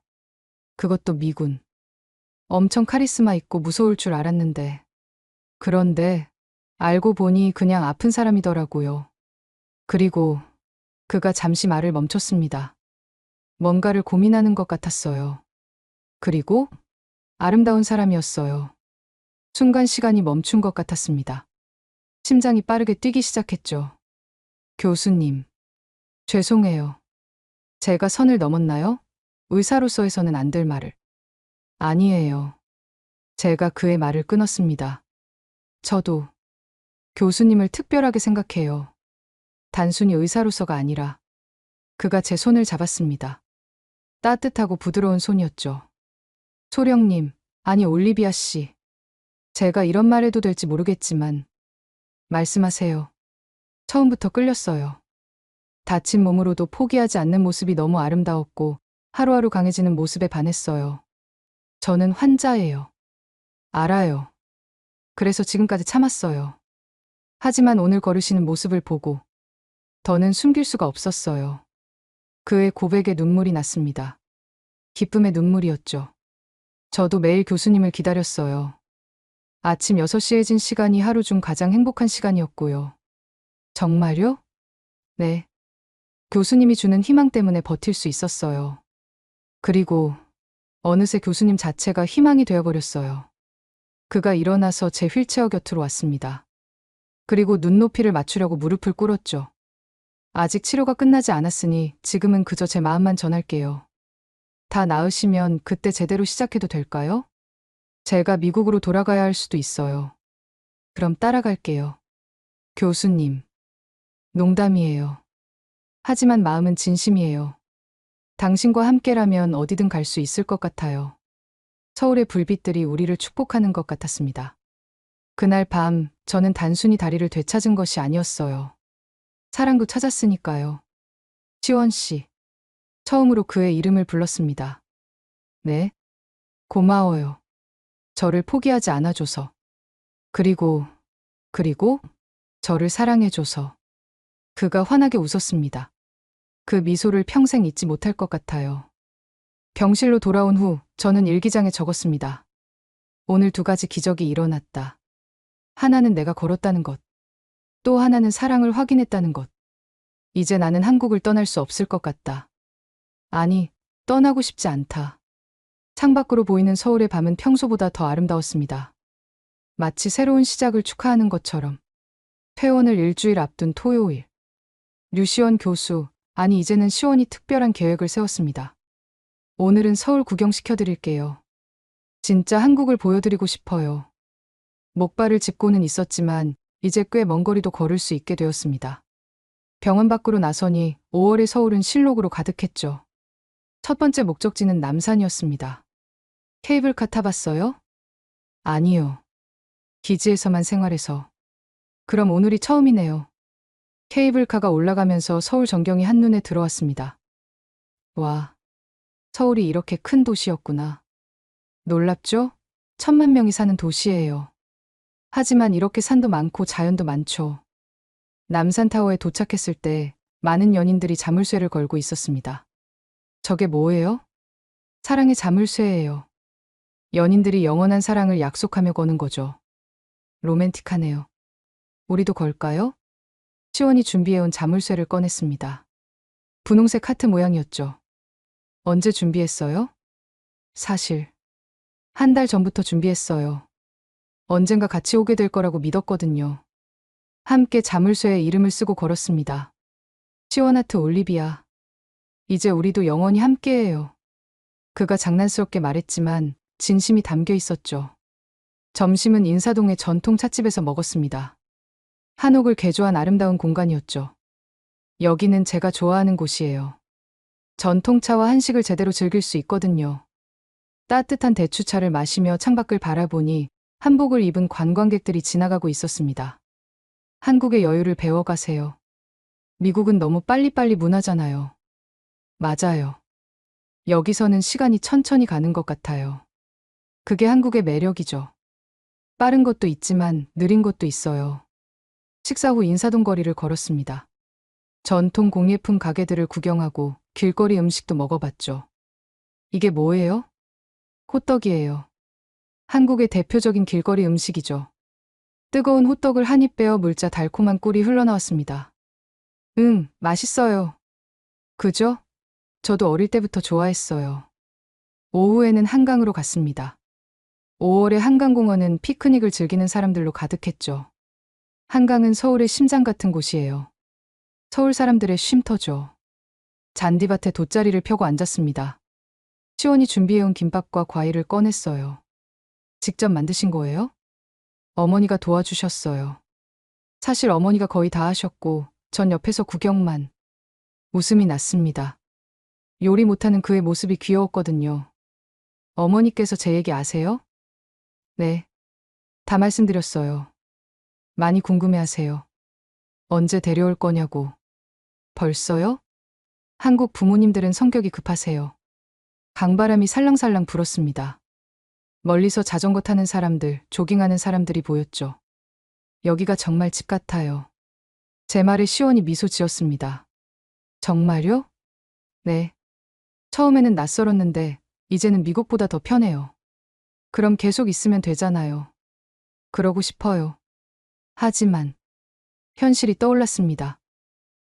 그것도 미군. 엄청 카리스마 있고 무서울 줄 알았는데. 그런데 알고 보니 그냥 아픈 사람이더라고요. 그리고 그가 잠시 말을 멈췄습니다. 뭔가를 고민하는 것 같았어요. 그리고 아름다운 사람이었어요. 순간 시간이 멈춘 것 같았습니다. 심장이 빠르게 뛰기 시작했죠. 교수님, 죄송해요. 제가 선을 넘었나요? 의사로서 해서는 안 될 말을. 아니에요. 제가 그의 말을 끊었습니다. 저도 교수님을 특별하게 생각해요. 단순히 의사로서가 아니라 그가 제 손을 잡았습니다. 따뜻하고 부드러운 손이었죠. 소령님, 아니 올리비아 씨. 제가 이런 말 해도 될지 모르겠지만 말씀하세요. 처음부터 끌렸어요. 다친 몸으로도 포기하지 않는 모습이 너무 아름다웠고 하루하루 강해지는 모습에 반했어요. 저는 환자예요. 알아요. 그래서 지금까지 참았어요. 하지만 오늘 걸으시는 모습을 보고 더는 숨길 수가 없었어요. 그의 고백에 눈물이 났습니다. 기쁨의 눈물이었죠. 저도 매일 교수님을 기다렸어요. 아침 6시에 진 시간이 하루 중 가장 행복한 시간이었고요. 정말요? 네. 교수님이 주는 희망 때문에 버틸 수 있었어요. 그리고 어느새 교수님 자체가 희망이 되어버렸어요. 그가 일어나서 제 휠체어 곁으로 왔습니다. 그리고 눈높이를 맞추려고 무릎을 꿇었죠. 아직 치료가 끝나지 않았으니 지금은 그저 제 마음만 전할게요. 다 나으시면 그때 제대로 시작해도 될까요? 제가 미국으로 돌아가야 할 수도 있어요. 그럼 따라갈게요. 교수님. 농담이에요. 하지만 마음은 진심이에요. 당신과 함께라면 어디든 갈 수 있을 것 같아요. 서울의 불빛들이 우리를 축복하는 것 같았습니다. 그날 밤 저는 단순히 다리를 되찾은 것이 아니었어요. 사랑도 찾았으니까요. 시원 씨. 처음으로 그의 이름을 불렀습니다. 네. 고마워요. 저를 포기하지 않아줘서. 그리고 저를 사랑해줘서. 그가 환하게 웃었습니다. 그 미소를 평생 잊지 못할 것 같아요. 병실로 돌아온 후 저는 일기장에 적었습니다. 오늘 2가지 기적이 일어났다. 하나는 내가 걸었다는 것. 또 하나는 사랑을 확인했다는 것. 이제 나는 한국을 떠날 수 없을 것 같다. 아니, 떠나고 싶지 않다. 창밖으로 보이는 서울의 밤은 평소보다 더 아름다웠습니다. 마치 새로운 시작을 축하하는 것처럼. 퇴원을 일주일 앞둔 토요일. 류시원 교수, 아니 이제는 시원이 특별한 계획을 세웠습니다. 오늘은 서울 구경시켜드릴게요. 진짜 한국을 보여드리고 싶어요. 목발을 짚고는 있었지만 이제 꽤 먼 거리도 걸을 수 있게 되었습니다. 병원 밖으로 나서니 5월의 서울은 실록으로 가득했죠. 첫 번째 목적지는 남산이었습니다. 케이블카 타봤어요? 아니요. 기지에서만 생활해서. 그럼 오늘이 처음이네요. 케이블카가 올라가면서 서울 전경이 한눈에 들어왔습니다. 와, 서울이 이렇게 큰 도시였구나. 놀랍죠? 1,000만 명이 사는 도시예요. 하지만 이렇게 산도 많고 자연도 많죠. 남산타워에 도착했을 때 많은 연인들이 자물쇠를 걸고 있었습니다. 저게 뭐예요? 사랑의 자물쇠예요. 연인들이 영원한 사랑을 약속하며 거는 거죠. 로맨틱하네요. 우리도 걸까요? 시원이 준비해온 자물쇠를 꺼냈습니다. 분홍색 하트 모양이었죠. 언제 준비했어요? 사실 한 달 전부터 준비했어요. 언젠가 같이 오게 될 거라고 믿었거든요. 함께 자물쇠에 이름을 쓰고 걸었습니다. 시원 하트 올리비아. 이제 우리도 영원히 함께해요. 그가 장난스럽게 말했지만 진심이 담겨 있었죠. 점심은 인사동의 전통 찻집에서 먹었습니다. 한옥을 개조한 아름다운 공간이었죠. 여기는 제가 좋아하는 곳이에요. 전통차와 한식을 제대로 즐길 수 있거든요. 따뜻한 대추차를 마시며 창밖을 바라보니 한복을 입은 관광객들이 지나가고 있었습니다. 한국의 여유를 배워가세요. 미국은 너무 빨리빨리 문화잖아요. 맞아요. 여기서는 시간이 천천히 가는 것 같아요. 그게 한국의 매력이죠. 빠른 것도 있지만 느린 것도 있어요. 식사 후 인사동 거리를 걸었습니다. 전통 공예품 가게들을 구경하고 길거리 음식도 먹어봤죠. 이게 뭐예요? 호떡이에요. 한국의 대표적인 길거리 음식이죠. 뜨거운 호떡을 한 입 베어 물자 달콤한 꿀이 흘러나왔습니다. 맛있어요. 그죠? 저도 어릴 때부터 좋아했어요. 오후에는 한강으로 갔습니다. 5월의 한강공원은 피크닉을 즐기는 사람들로 가득했죠. 한강은 서울의 심장 같은 곳이에요. 서울 사람들의 쉼터죠. 잔디밭에 돗자리를 펴고 앉았습니다. 시원이 준비해온 김밥과 과일을 꺼냈어요. 직접 만드신 거예요? 어머니가 도와주셨어요. 사실 어머니가 거의 다 하셨고 전 옆에서 구경만. 웃음이 났습니다. 요리 못하는 그의 모습이 귀여웠거든요. 어머니께서 제 얘기 아세요? 네. 다 말씀드렸어요. 많이 궁금해하세요. 언제 데려올 거냐고. 벌써요? 한국 부모님들은 성격이 급하세요. 강바람이 살랑살랑 불었습니다. 멀리서 자전거 타는 사람들, 조깅하는 사람들이 보였죠. 여기가 정말 집 같아요. 제 말에 시원히 미소 지었습니다. 정말요? 네. 처음에는 낯설었는데 이제는 미국보다 더 편해요. 그럼 계속 있으면 되잖아요. 그러고 싶어요. 하지만 현실이 떠올랐습니다.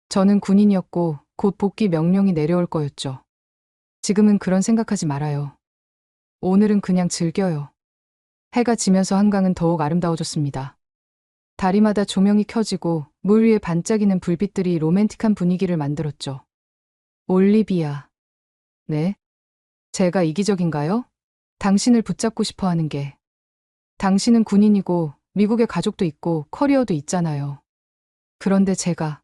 저는 군인이었고 곧 복귀 명령이 내려올 거였죠. 지금은 그런 생각하지 말아요. 오늘은 그냥 즐겨요. 해가 지면서 한강은 더욱 아름다워졌습니다. 다리마다 조명이 켜지고 물 위에 반짝이는 불빛들이 로맨틱한 분위기를 만들었죠. 올리비아. 네? 제가 이기적인가요? 당신을 붙잡고 싶어 하는 게. 당신은 군인이고 미국에 가족도 있고 커리어도 있잖아요. 그런데 제가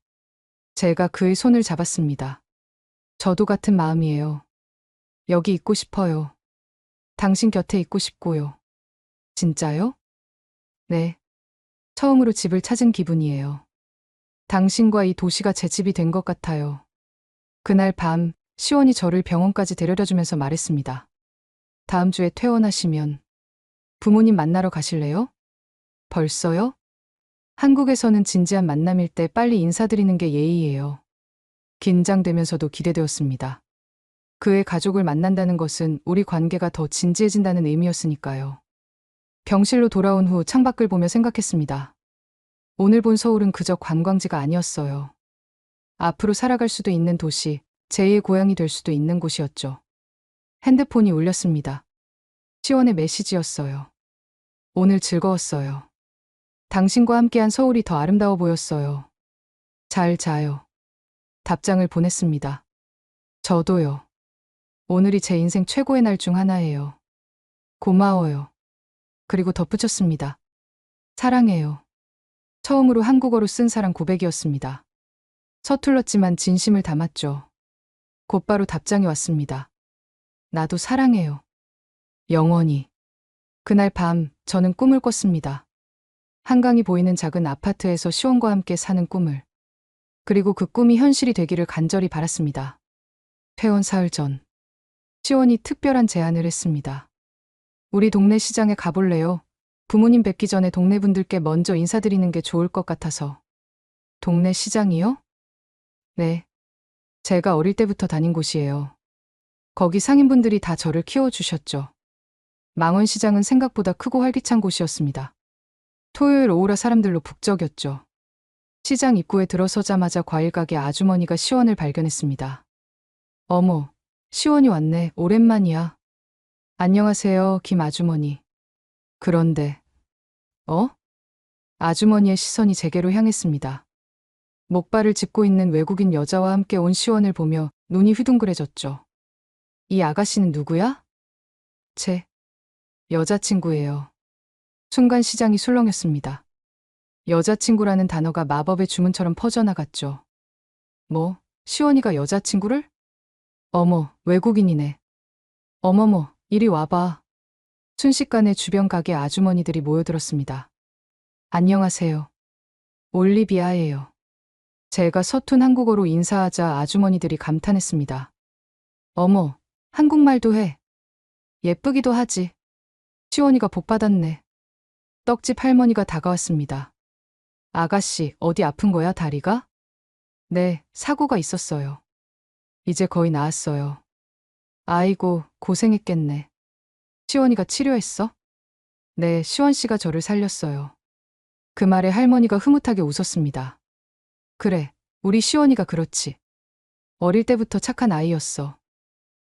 그의 손을 잡았습니다. 저도 같은 마음이에요. 여기 있고 싶어요. 당신 곁에 있고 싶고요. 진짜요? 네. 처음으로 집을 찾은 기분이에요. 당신과 이 도시가 제 집이 된 것 같아요. 그날 밤 시원이 저를 병원까지 데려다주면서 말했습니다. 다음 주에 퇴원하시면 부모님 만나러 가실래요? 벌써요? 한국에서는 진지한 만남일 때 빨리 인사드리는 게 예의예요. 긴장되면서도 기대되었습니다. 그의 가족을 만난다는 것은 우리 관계가 더 진지해진다는 의미였으니까요. 병실로 돌아온 후 창밖을 보며 생각했습니다. 오늘 본 서울은 그저 관광지가 아니었어요. 앞으로 살아갈 수도 있는 도시, 제2의 고향이 될 수도 있는 곳이었죠. 핸드폰이 울렸습니다. 시원의 메시지였어요. 오늘 즐거웠어요. 당신과 함께한 서울이 더 아름다워 보였어요. 잘 자요. 답장을 보냈습니다. 저도요. 오늘이 제 인생 최고의 날 중 하나예요. 고마워요. 그리고 덧붙였습니다. 사랑해요. 처음으로 한국어로 쓴 사랑 고백이었습니다. 서툴렀지만 진심을 담았죠. 곧바로 답장이 왔습니다. 나도 사랑해요. 영원히. 그날 밤 저는 꿈을 꿨습니다. 한강이 보이는 작은 아파트에서 시원과 함께 사는 꿈을. 그리고 그 꿈이 현실이 되기를 간절히 바랐습니다. 퇴원 사흘 전 시원이 특별한 제안을 했습니다. 우리 동네 시장에 가볼래요? 부모님 뵙기 전에 동네 분들께 먼저 인사드리는 게 좋을 것 같아서. 동네 시장이요? 네. 제가 어릴 때부터 다닌 곳이에요. 거기 상인분들이 다 저를 키워주셨죠. 망원시장은 생각보다 크고 활기찬 곳이었습니다. 토요일 오후라 사람들로 북적였죠. 시장 입구에 들어서자마자 과일 가게 아주머니가 시원을 발견했습니다. 어머, 시원이 왔네. 오랜만이야. 안녕하세요, 김 아주머니. 그런데, 아주머니의 시선이 제게로 향했습니다. 목발을 짚고 있는 외국인 여자와 함께 온 시원을 보며 눈이 휘둥그레졌죠. 이 아가씨는 누구야? 제 여자친구예요. 순간 시장이 술렁였습니다. 여자친구라는 단어가 마법의 주문처럼 퍼져나갔죠. 뭐, 시원이가 여자친구를? 어머, 외국인이네. 어머머, 이리 와봐. 순식간에 주변 가게 아주머니들이 모여들었습니다. 안녕하세요. 올리비아예요. 제가 서툰 한국어로 인사하자 아주머니들이 감탄했습니다. 어머, 한국말도 해. 예쁘기도 하지. 시원이가 복 받았네. 떡집 할머니가 다가왔습니다. 아가씨, 어디 아픈 거야, 다리가? 네, 사고가 있었어요. 이제 거의 나았어요. 아이고, 고생했겠네. 시원이가 치료했어? 네, 시원 씨가 저를 살렸어요. 그 말에 할머니가 흐뭇하게 웃었습니다. 그래, 우리 시원이가 그렇지. 어릴 때부터 착한 아이였어.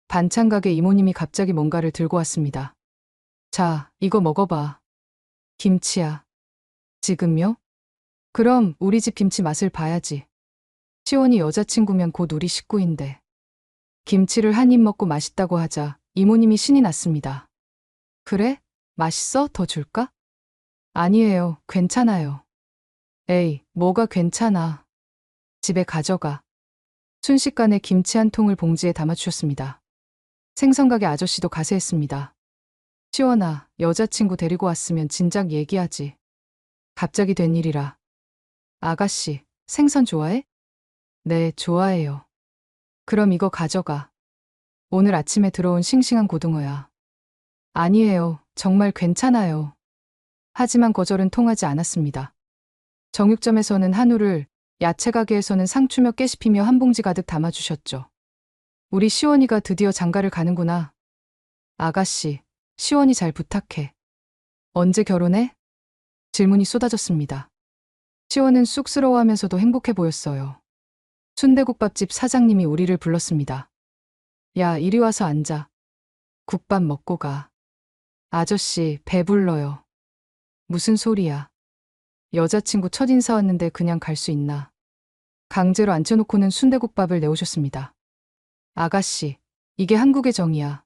반찬 가게 이모님이 갑자기 뭔가를 들고 왔습니다. 자, 이거 먹어봐. 김치야. 지금요? 그럼 우리 집 김치 맛을 봐야지. 시원이 여자친구면 곧 우리 식구인데. 김치를 한 입 먹고 맛있다고 하자 이모님이 신이 났습니다. 그래? 맛있어? 더 줄까? 아니에요. 괜찮아요. 에이, 뭐가 괜찮아. 집에 가져가. 순식간에 김치 한 통을 봉지에 담아주셨습니다. 생선가게 아저씨도 가세했습니다. 시원아, 여자친구 데리고 왔으면 진작 얘기하지. 갑자기 된 일이라. 아가씨, 생선 좋아해? 네, 좋아해요. 그럼 이거 가져가. 오늘 아침에 들어온 싱싱한 고등어야. 아니에요. 정말 괜찮아요. 하지만 거절은 통하지 않았습니다. 정육점에서는 한우를, 야채 가게에서는 상추며 깨씹히며 한 봉지 가득 담아주셨죠. 우리 시원이가 드디어 장가를 가는구나. 아가씨, 시원이 잘 부탁해. 언제 결혼해? 질문이 쏟아졌습니다. 시원은 쑥스러워하면서도 행복해 보였어요. 순대국밥집 사장님이 우리를 불렀습니다. 야, 이리 와서 앉아. 국밥 먹고 가. 아저씨, 배불러요. 무슨 소리야. 여자친구 첫인사 왔는데 그냥 갈 수 있나. 강제로 앉혀놓고는 순대국밥을 내오셨습니다. 아가씨, 이게 한국의 정이야.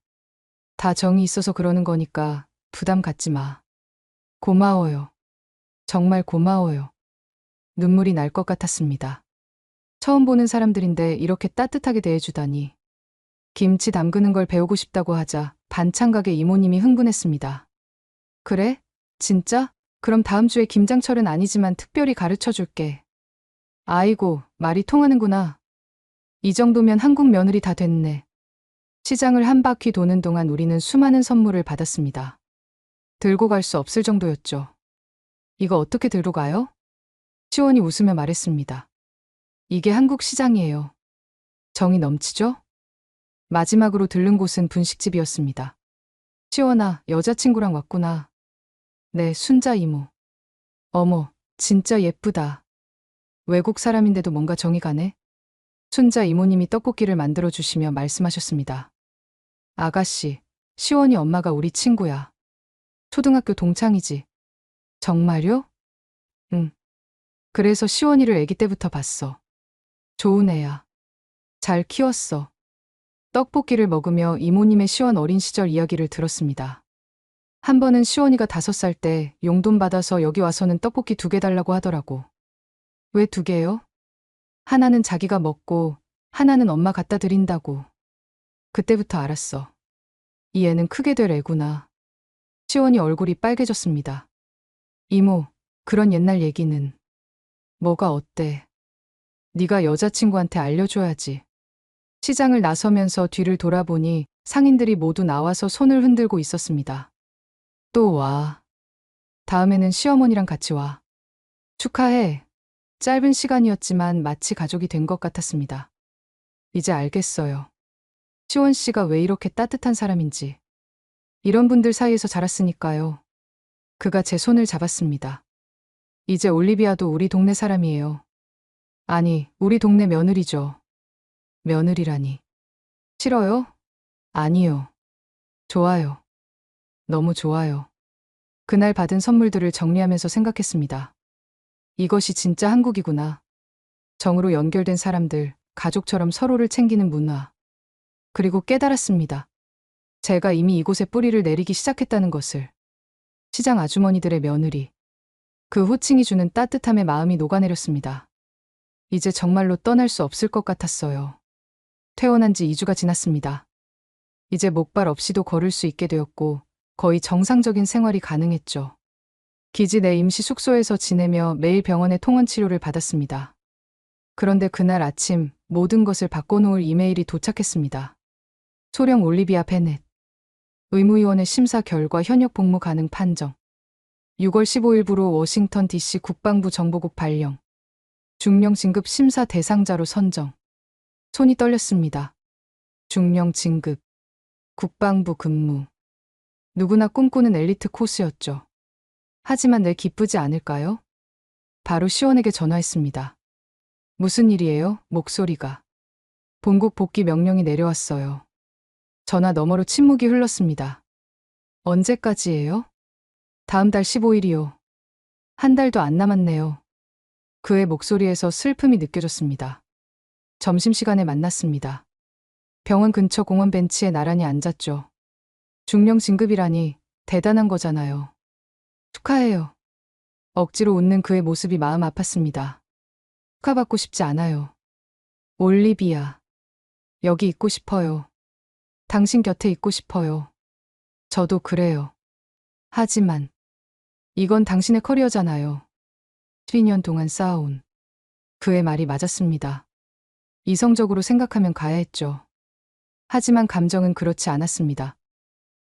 다 정이 있어서 그러는 거니까 부담 갖지 마. 고마워요. 정말 고마워요. 눈물이 날 것 같았습니다. 처음 보는 사람들인데 이렇게 따뜻하게 대해주다니. 김치 담그는 걸 배우고 싶다고 하자 반찬 가게 이모님이 흥분했습니다. 그래? 진짜? 그럼 다음 주에 김장철은 아니지만 특별히 가르쳐 줄게. 아이고, 말이 통하는구나. 이 정도면 한국 며느리 다 됐네. 시장을 한 바퀴 도는 동안 우리는 수많은 선물을 받았습니다. 들고 갈 수 없을 정도였죠. 이거 어떻게 들고 가요? 시원이 웃으며 말했습니다. 이게 한국 시장이에요. 정이 넘치죠? 마지막으로 들른 곳은 분식집이었습니다. 시원아, 여자친구랑 왔구나. 네, 순자 이모. 어머, 진짜 예쁘다. 외국 사람인데도 뭔가 정이 가네. 순자 이모님이 떡볶이를 만들어 주시며 말씀하셨습니다. 아가씨, 시원이 엄마가 우리 친구야. 초등학교 동창이지. 정말요? 응. 그래서 시원이를 아기 때부터 봤어. 좋은 애야. 잘 키웠어. 떡볶이를 먹으며 이모님의 시원 어린 시절 이야기를 들었습니다. 한 번은 시원이가 5살 때 용돈 받아서 여기 와서는 떡볶이 2개 달라고 하더라고. 왜 2개요? 하나는 자기가 먹고 하나는 엄마 갖다 드린다고. 그때부터 알았어. 이 애는 크게 될 애구나. 시원이 얼굴이 빨개졌습니다. 이모, 그런 옛날 얘기는. 뭐가 어때? 네가 여자친구한테 알려줘야지. 시장을 나서면서 뒤를 돌아보니 상인들이 모두 나와서 손을 흔들고 있었습니다. 또 와. 다음에는 시어머니랑 같이 와. 축하해. 짧은 시간이었지만 마치 가족이 된 것 같았습니다. 이제 알겠어요. 시원 씨가 왜 이렇게 따뜻한 사람인지. 이런 분들 사이에서 자랐으니까요. 그가 제 손을 잡았습니다. 이제 올리비아도 우리 동네 사람이에요. 아니, 우리 동네 며느리죠. 며느리라니. 싫어요? 아니요. 좋아요. 너무 좋아요. 그날 받은 선물들을 정리하면서 생각했습니다. 이것이 진짜 한국이구나. 정으로 연결된 사람들, 가족처럼 서로를 챙기는 문화. 그리고 깨달았습니다. 제가 이미 이곳에 뿌리를 내리기 시작했다는 것을. 시장 아주머니들의 며느리. 그 호칭이 주는 따뜻함에 마음이 녹아내렸습니다. 이제 정말로 떠날 수 없을 것 같았어요. 퇴원한 지 2주가 지났습니다. 이제 목발 없이도 걸을 수 있게 되었고 거의 정상적인 생활이 가능했죠. 기지 내 임시 숙소에서 지내며 매일 병원의 통원 치료를 받았습니다. 그런데 그날 아침 모든 것을 바꿔놓을 이메일이 도착했습니다. 소령 올리비아 베넷. 의무위원회 심사 결과 현역 복무 가능 판정. 6월 15일부로 워싱턴 DC 국방부 정보국 발령. 중령 진급 심사 대상자로 선정. 손이 떨렸습니다. 중령 진급. 국방부 근무. 누구나 꿈꾸는 엘리트 코스였죠. 하지만 내 기쁘지 않을까요? 바로 시원에게 전화했습니다. 무슨 일이에요? 목소리가. 본국 복귀 명령이 내려왔어요. 전화 너머로 침묵이 흘렀습니다. 언제까지예요? 다음 달 15일이요. 한 달도 안 남았네요. 그의 목소리에서 슬픔이 느껴졌습니다. 점심시간에 만났습니다. 병원 근처 공원 벤치에 나란히 앉았죠. 중령 진급이라니 대단한 거잖아요. 축하해요. 억지로 웃는 그의 모습이 마음 아팠습니다. 축하받고 싶지 않아요. 올리비아. 여기 있고 싶어요. 당신 곁에 있고 싶어요. 저도 그래요. 하지만 이건 당신의 커리어잖아요. 12년 동안 쌓아온. 그의 말이 맞았습니다. 이성적으로 생각하면 가야 했죠. 하지만 감정은 그렇지 않았습니다.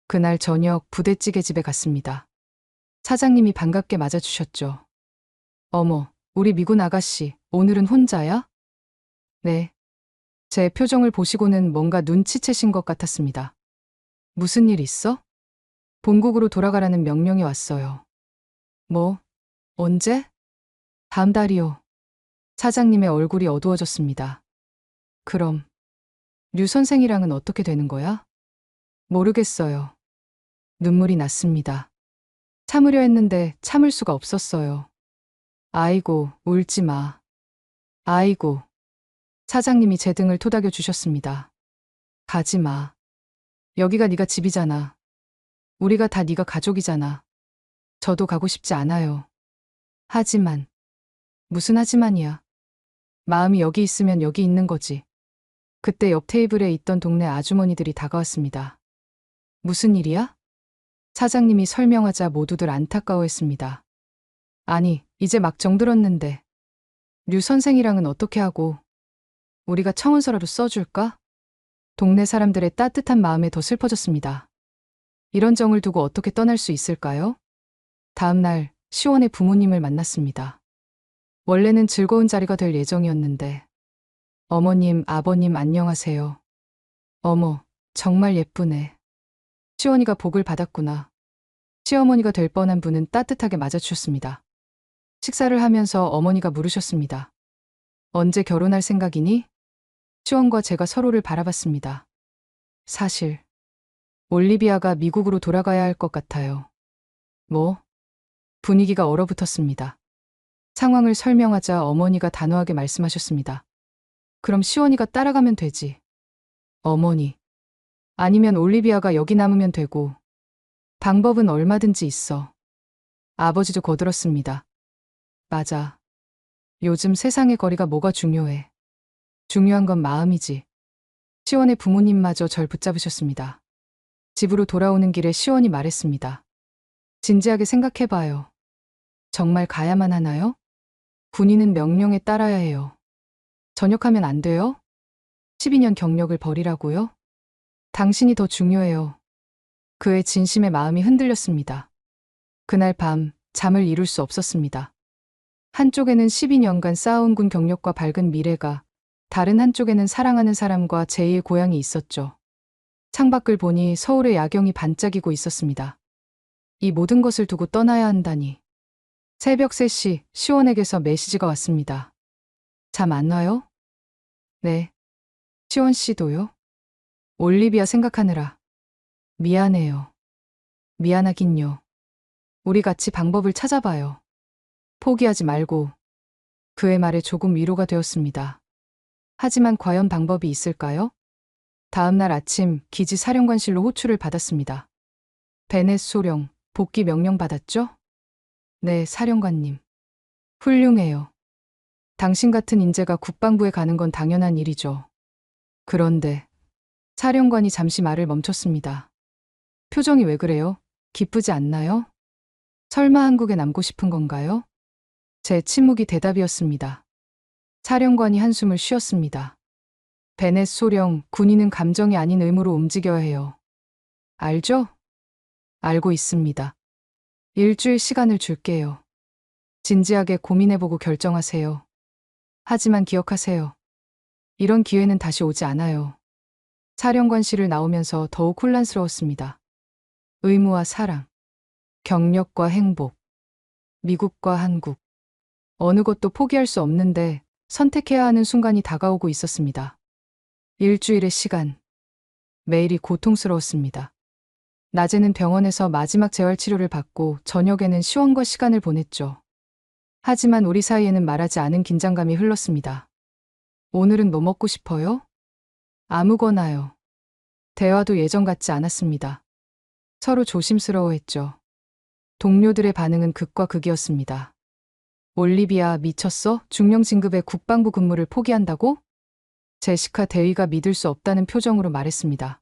그날 저녁 부대찌개 집에 갔습니다. 사장님이 반갑게 맞아주셨죠. 어머, 우리 미군 아가씨, 오늘은 혼자야? 네. 제 표정을 보시고는 뭔가 눈치채신 것 같았습니다. 무슨 일 있어? 본국으로 돌아가라는 명령이 왔어요. 뭐? 언제? 다음 달이요. 사장님의 얼굴이 어두워졌습니다. 그럼 류 선생이랑은 어떻게 되는 거야? 모르겠어요. 눈물이 났습니다. 참으려 했는데 참을 수가 없었어요. 아이고, 울지 마. 아이고. 사장님이 제 등을 토닥여 주셨습니다. 가지 마. 여기가 네가 집이잖아. 우리가 다 네가 가족이잖아. 저도 가고 싶지 않아요. 하지만. 무슨 하지만이야. 마음이 여기 있으면 여기 있는 거지. 그때 옆 테이블에 있던 동네 아주머니들이 다가왔습니다. 무슨 일이야? 사장님이 설명하자 모두들 안타까워했습니다. 아니, 이제 막 정들었는데. 류 선생이랑은 어떻게 하고. 우리가 청원서라도 써줄까? 동네 사람들의 따뜻한 마음에 더 슬퍼졌습니다. 이런 정을 두고 어떻게 떠날 수 있을까요? 다음 날 시원의 부모님을 만났습니다. 원래는 즐거운 자리가 될 예정이었는데. 어머님, 아버님 안녕하세요. 어머, 정말 예쁘네. 시원이가 복을 받았구나. 시어머니가 될 뻔한 분은 따뜻하게 맞아주셨습니다. 식사를 하면서 어머니가 물으셨습니다. 언제 결혼할 생각이니? 시원과 제가 서로를 바라봤습니다. 사실 올리비아가 미국으로 돌아가야 할 것 같아요. 뭐? 분위기가 얼어붙었습니다. 상황을 설명하자 어머니가 단호하게 말씀하셨습니다. 그럼 시원이가 따라가면 되지. 어머니. 아니면 올리비아가 여기 남으면 되고. 방법은 얼마든지 있어. 아버지도 거들었습니다. 맞아. 요즘 세상의 거리가 뭐가 중요해. 중요한 건 마음이지. 시원의 부모님마저 절 붙잡으셨습니다. 집으로 돌아오는 길에 시원이 말했습니다. 진지하게 생각해봐요. 정말 가야만 하나요? 군인은 명령에 따라야 해요. 전역하면 안 돼요? 12년 경력을 버리라고요? 당신이 더 중요해요. 그의 진심의 마음이 흔들렸습니다. 그날 밤 잠을 이룰 수 없었습니다. 한쪽에는 12년간 쌓아온 군 경력과 밝은 미래가, 다른 한쪽에는 사랑하는 사람과 제2의 고향이 있었죠. 창밖을 보니 서울의 야경이 반짝이고 있었습니다. 이 모든 것을 두고 떠나야 한다니. 새벽 3시 시원에게서 메시지가 왔습니다. 잠 안 와요? 네. 시원 씨도요? 올리비아 생각하느라. 미안해요. 미안하긴요. 우리 같이 방법을 찾아봐요. 포기하지 말고. 그의 말에 조금 위로가 되었습니다. 하지만 과연 방법이 있을까요? 다음 날 아침 기지 사령관실로 호출을 받았습니다. 베넷 소령, 복귀 명령 받았죠? 네, 사령관님. 훌륭해요. 당신 같은 인재가 국방부에 가는 건 당연한 일이죠. 그런데 사령관이 잠시 말을 멈췄습니다. 표정이 왜 그래요? 기쁘지 않나요? 설마 한국에 남고 싶은 건가요? 제 침묵이 대답이었습니다. 사령관이 한숨을 쉬었습니다. 베넷 소령, 군인은 감정이 아닌 의무로 움직여야 해요. 알죠? 알고 있습니다. 일주일 시간을 줄게요. 진지하게 고민해보고 결정하세요. 하지만 기억하세요. 이런 기회는 다시 오지 않아요. 사령관실을 나오면서 더욱 혼란스러웠습니다. 의무와 사랑, 경력과 행복, 미국과 한국. 어느 것도 포기할 수 없는데 선택해야 하는 순간이 다가오고 있었습니다. 일주일의 시간. 매일이 고통스러웠습니다. 낮에는 병원에서 마지막 재활치료를 받고 저녁에는 시원과 시간을 보냈죠. 하지만 우리 사이에는 말하지 않은 긴장감이 흘렀습니다. 오늘은 뭐 먹고 싶어요? 아무거나요. 대화도 예전 같지 않았습니다. 서로 조심스러워했죠. 동료들의 반응은 극과 극이었습니다. 올리비아, 미쳤어? 중령 진급의 국방부 근무를 포기한다고? 제시카 대위가 믿을 수 없다는 표정으로 말했습니다.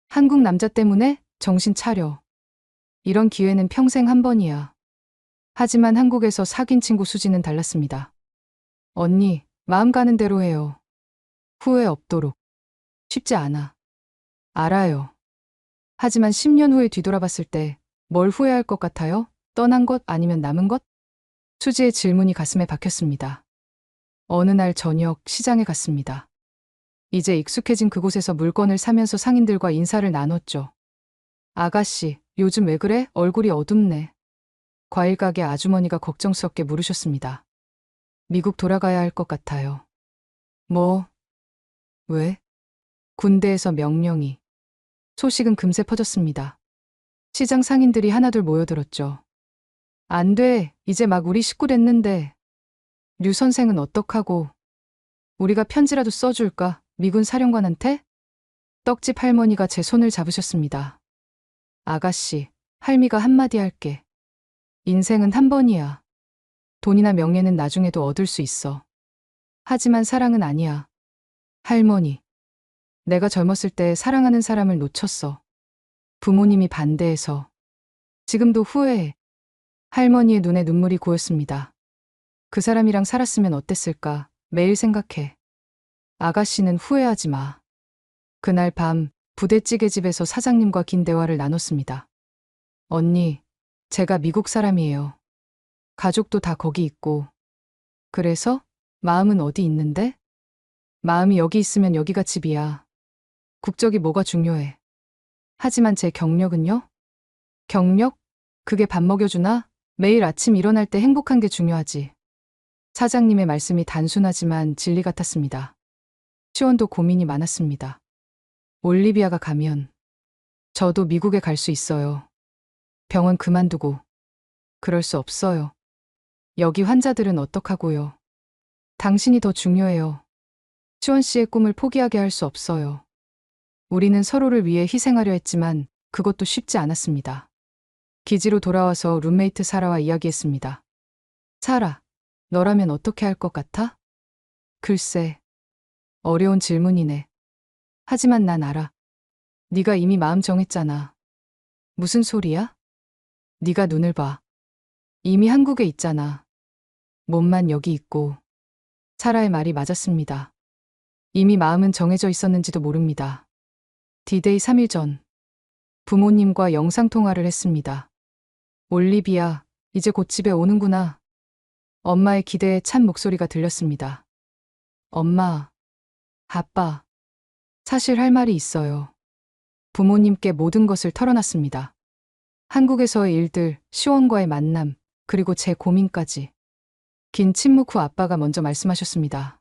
한국 남자 때문에? 정신 차려. 이런 기회는 평생 한 번이야. 하지만 한국에서 사귄 친구 수지는 달랐습니다. 언니, 마음 가는 대로 해요. 후회 없도록. 쉽지 않아. 알아요. 하지만 10년 후에 뒤돌아봤을 때 뭘 후회할 것 같아요? 떠난 것 아니면 남은 것? 수지의 질문이 가슴에 박혔습니다. 어느 날 저녁 시장에 갔습니다. 이제 익숙해진 그곳에서 물건을 사면서 상인들과 인사를 나눴죠. 아가씨, 요즘 왜 그래? 얼굴이 어둡네. 과일 가게 아주머니가 걱정스럽게 물으셨습니다. 미국 돌아가야 할 것 같아요. 뭐? 왜? 군대에서 명령이. 소식은 금세 퍼졌습니다. 시장 상인들이 하나둘 모여들었죠. 안 돼, 이제 막 우리 식구 됐는데. 류 선생은 어떡하고. 우리가 편지라도 써줄까? 미군 사령관한테? 떡집 할머니가 제 손을 잡으셨습니다. 아가씨, 할미가 한마디 할게. 인생은 한 번이야. 돈이나 명예는 나중에도 얻을 수 있어. 하지만 사랑은 아니야. 할머니, 내가 젊었을 때 사랑하는 사람을 놓쳤어. 부모님이 반대해서. 지금도 후회해. 할머니의 눈에 눈물이 고였습니다. 그 사람이랑 살았으면 어땠을까? 매일 생각해. 아가씨는 후회하지 마. 그날 밤 부대찌개집에서 사장님과 긴 대화를 나눴습니다. 언니, 제가 미국 사람이에요. 가족도 다 거기 있고. 그래서? 마음은 어디 있는데? 마음이 여기 있으면 여기가 집이야. 국적이 뭐가 중요해. 하지만 제 경력은요? 경력? 그게 밥 먹여주나? 매일 아침 일어날 때 행복한 게 중요하지. 사장님의 말씀이 단순하지만 진리 같았습니다. 시원도 고민이 많았습니다. 올리비아가 가면 저도 미국에 갈 수 있어요. 병원 그만두고. 그럴 수 없어요. 여기 환자들은 어떡하고요. 당신이 더 중요해요. 시원 씨의 꿈을 포기하게 할 수 없어요. 우리는 서로를 위해 희생하려 했지만 그것도 쉽지 않았습니다. 기지로 돌아와서 룸메이트 사라와 이야기했습니다. 사라, 너라면 어떻게 할 것 같아? 글쎄, 어려운 질문이네. 하지만 난 알아. 네가 이미 마음 정했잖아. 무슨 소리야? 네가 눈을 봐. 이미 한국에 있잖아. 몸만 여기 있고. 사라의 말이 맞았습니다. 이미 마음은 정해져 있었는지도 모릅니다. D-Day 3일 전 부모님과 영상통화를 했습니다. 올리비아, 이제 곧 집에 오는구나. 엄마의 기대에 찬 목소리가 들렸습니다. 엄마, 아빠, 사실 할 말이 있어요. 부모님께 모든 것을 털어놨습니다. 한국에서의 일들, 시원과의 만남, 그리고 제 고민까지. 긴 침묵 후 아빠가 먼저 말씀하셨습니다.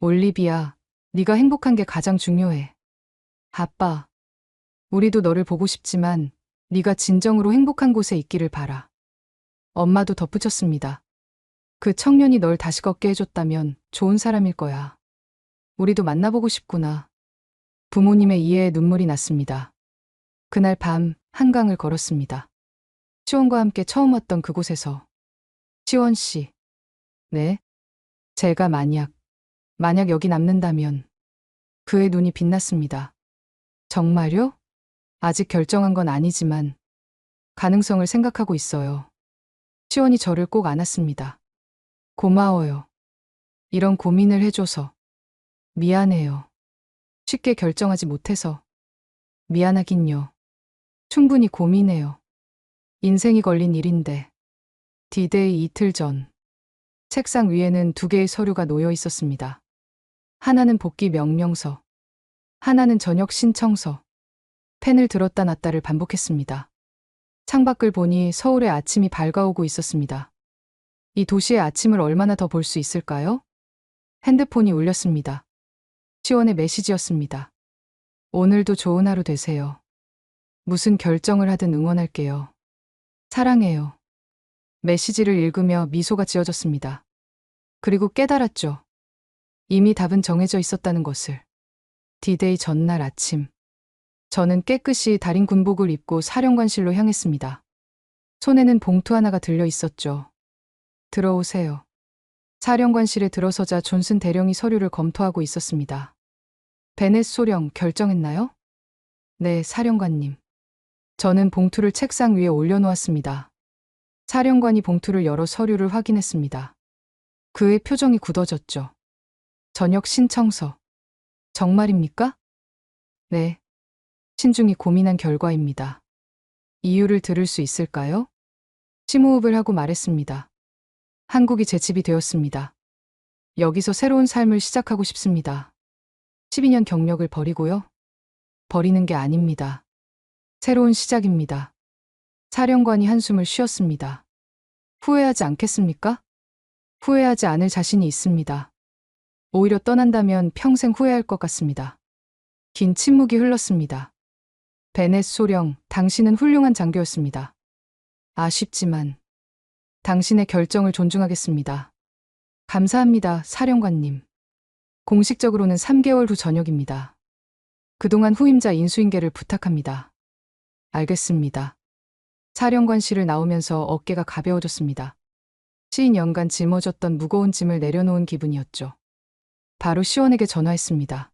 올리비아, 네가 행복한 게 가장 중요해. 아빠, 우리도 너를 보고 싶지만 네가 진정으로 행복한 곳에 있기를 바라. 엄마도 덧붙였습니다. 그 청년이 널 다시 걷게 해줬다면 좋은 사람일 거야. 우리도 만나보고 싶구나. 부모님의 이해에 눈물이 났습니다. 그날 밤 한강을 걸었습니다. 시원과 함께 처음 왔던 그곳에서. 시원 씨. 네? 제가 만약 여기 남는다면. 그의 눈이 빛났습니다. 정말요? 아직 결정한 건 아니지만 가능성을 생각하고 있어요. 시원이 저를 꼭 안았습니다. 고마워요. 이런 고민을 해줘서. 미안해요. 쉽게 결정하지 못해서. 미안하긴요. 충분히 고민해요. 인생이 걸린 일인데. 디데이 이틀 전. 책상 위에는 2개의 서류가 놓여 있었습니다. 하나는 복귀 명령서. 하나는 전역 신청서. 펜을 들었다 놨다를 반복했습니다. 창밖을 보니 서울의 아침이 밝아오고 있었습니다. 이 도시의 아침을 얼마나 더 볼 수 있을까요? 핸드폰이 울렸습니다. 시원의 메시지였습니다. 오늘도 좋은 하루 되세요. 무슨 결정을 하든 응원할게요. 사랑해요. 메시지를 읽으며 미소가 지어졌습니다. 그리고 깨달았죠. 이미 답은 정해져 있었다는 것을. 디데이 전날 아침. 저는 깨끗이 다린 군복을 입고 사령관실로 향했습니다. 손에는 봉투 하나가 들려 있었죠. 들어오세요. 사령관실에 들어서자 존슨 대령이 서류를 검토하고 있었습니다. 베넷 소령 결정했나요? 네, 사령관님. 저는 봉투를 책상 위에 올려놓았습니다. 사령관이 봉투를 열어 서류를 확인했습니다. 그의 표정이 굳어졌죠. 전역 신청서. 정말입니까? 네. 신중히 고민한 결과입니다. 이유를 들을 수 있을까요? 심호흡을 하고 말했습니다. 한국이 제 집이 되었습니다. 여기서 새로운 삶을 시작하고 싶습니다. 12년 경력을 버리고요. 버리는 게 아닙니다. 새로운 시작입니다. 사령관이 한숨을 쉬었습니다. 후회하지 않겠습니까? 후회하지 않을 자신이 있습니다. 오히려 떠난다면 평생 후회할 것 같습니다. 긴 침묵이 흘렀습니다. 베넷 소령, 당신은 훌륭한 장교였습니다. 아쉽지만 당신의 결정을 존중하겠습니다. 감사합니다, 사령관님. 공식적으로는 3개월 후 저녁입니다. 그동안 후임자 인수인계를 부탁합니다. 알겠습니다. 사령관실을 나오면서 어깨가 가벼워졌습니다. 10년간 짊어졌던 무거운 짐을 내려놓은 기분이었죠. 바로 시원에게 전화했습니다.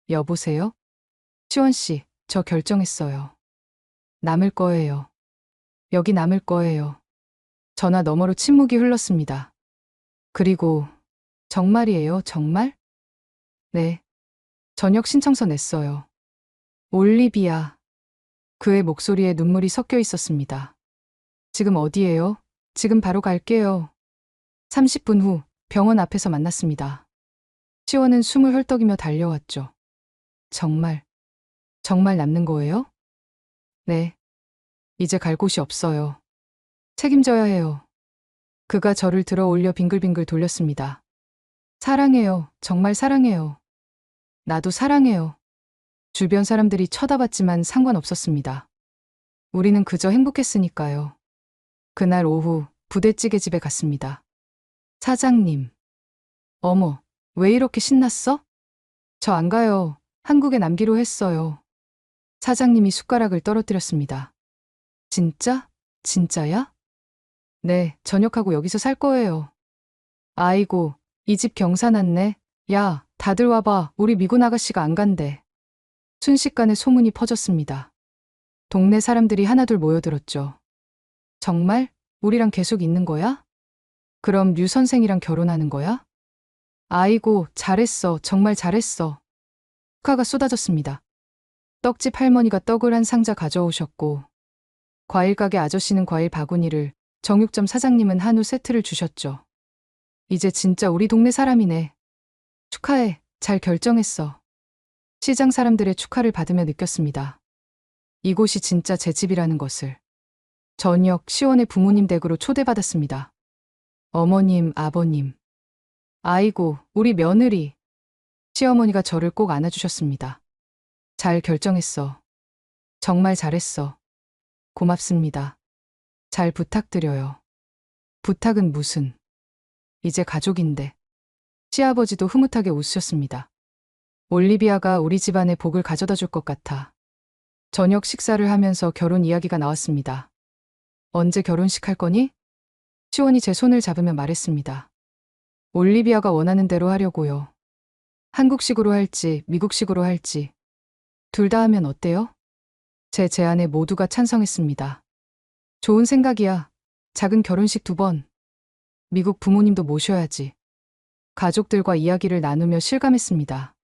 여보세요? 시원 씨, 저 결정했어요. 남을 거예요. 여기 남을 거예요. 전화 너머로 침묵이 흘렀습니다. 그리고 정말이에요, 정말? 네. 전역 신청서 냈어요. 올리비아. 그의 목소리에 눈물이 섞여 있었습니다. 지금 어디예요? 지금 바로 갈게요. 30분 후 병원 앞에서 만났습니다. 시원은 숨을 헐떡이며 달려왔죠. 정말 남는 거예요? 네. 이제 갈 곳이 없어요. 책임져야 해요. 그가 저를 들어 올려 빙글빙글 돌렸습니다. 사랑해요. 정말 사랑해요. 나도 사랑해요. 주변 사람들이 쳐다봤지만 상관없었습니다. 우리는 그저 행복했으니까요. 그날 오후 부대찌개 집에 갔습니다. 사장님. 어머, 왜 이렇게 신났어? 저 안 가요. 한국에 남기로 했어요. 사장님이 숟가락을 떨어뜨렸습니다. 진짜? 진짜야? 네, 전역하고 여기서 살 거예요. 아이고, 이 집 경사 났네. 야, 다들 와봐. 우리 미군 아가씨가 안 간대. 순식간에 소문이 퍼졌습니다. 동네 사람들이 하나둘 모여들었죠. 정말? 우리랑 계속 있는 거야? 그럼 류 선생이랑 결혼하는 거야? 아이고, 잘했어. 정말 잘했어. 축하가 쏟아졌습니다. 떡집 할머니가 떡을 한 상자 가져오셨고, 과일 가게 아저씨는 과일 바구니를, 정육점 사장님은 한우 세트를 주셨죠. 이제 진짜 우리 동네 사람이네. 축하해. 잘 결정했어. 시장 사람들의 축하를 받으며 느꼈습니다. 이곳이 진짜 제 집이라는 것을. 저녁 시원의 부모님 댁으로 초대받았습니다. 어머님, 아버님. 아이고, 우리 며느리. 시어머니가 저를 꼭 안아주셨습니다. 잘 결정했어. 정말 잘했어. 고맙습니다. 잘 부탁드려요. 부탁은 무슨. 이제 가족인데. 시아버지도 흐뭇하게 웃으셨습니다. 올리비아가 우리 집안에 복을 가져다 줄 것 같아. 저녁 식사를 하면서 결혼 이야기가 나왔습니다. 언제 결혼식 할 거니? 시원이 제 손을 잡으며 말했습니다. 올리비아가 원하는 대로 하려고요. 한국식으로 할지 미국식으로 할지 둘 다 하면 어때요? 제 제안에 모두가 찬성했습니다. 좋은 생각이야. 작은 결혼식 2번. 미국 부모님도 모셔야지. 가족들과 이야기를 나누며 실감했습니다.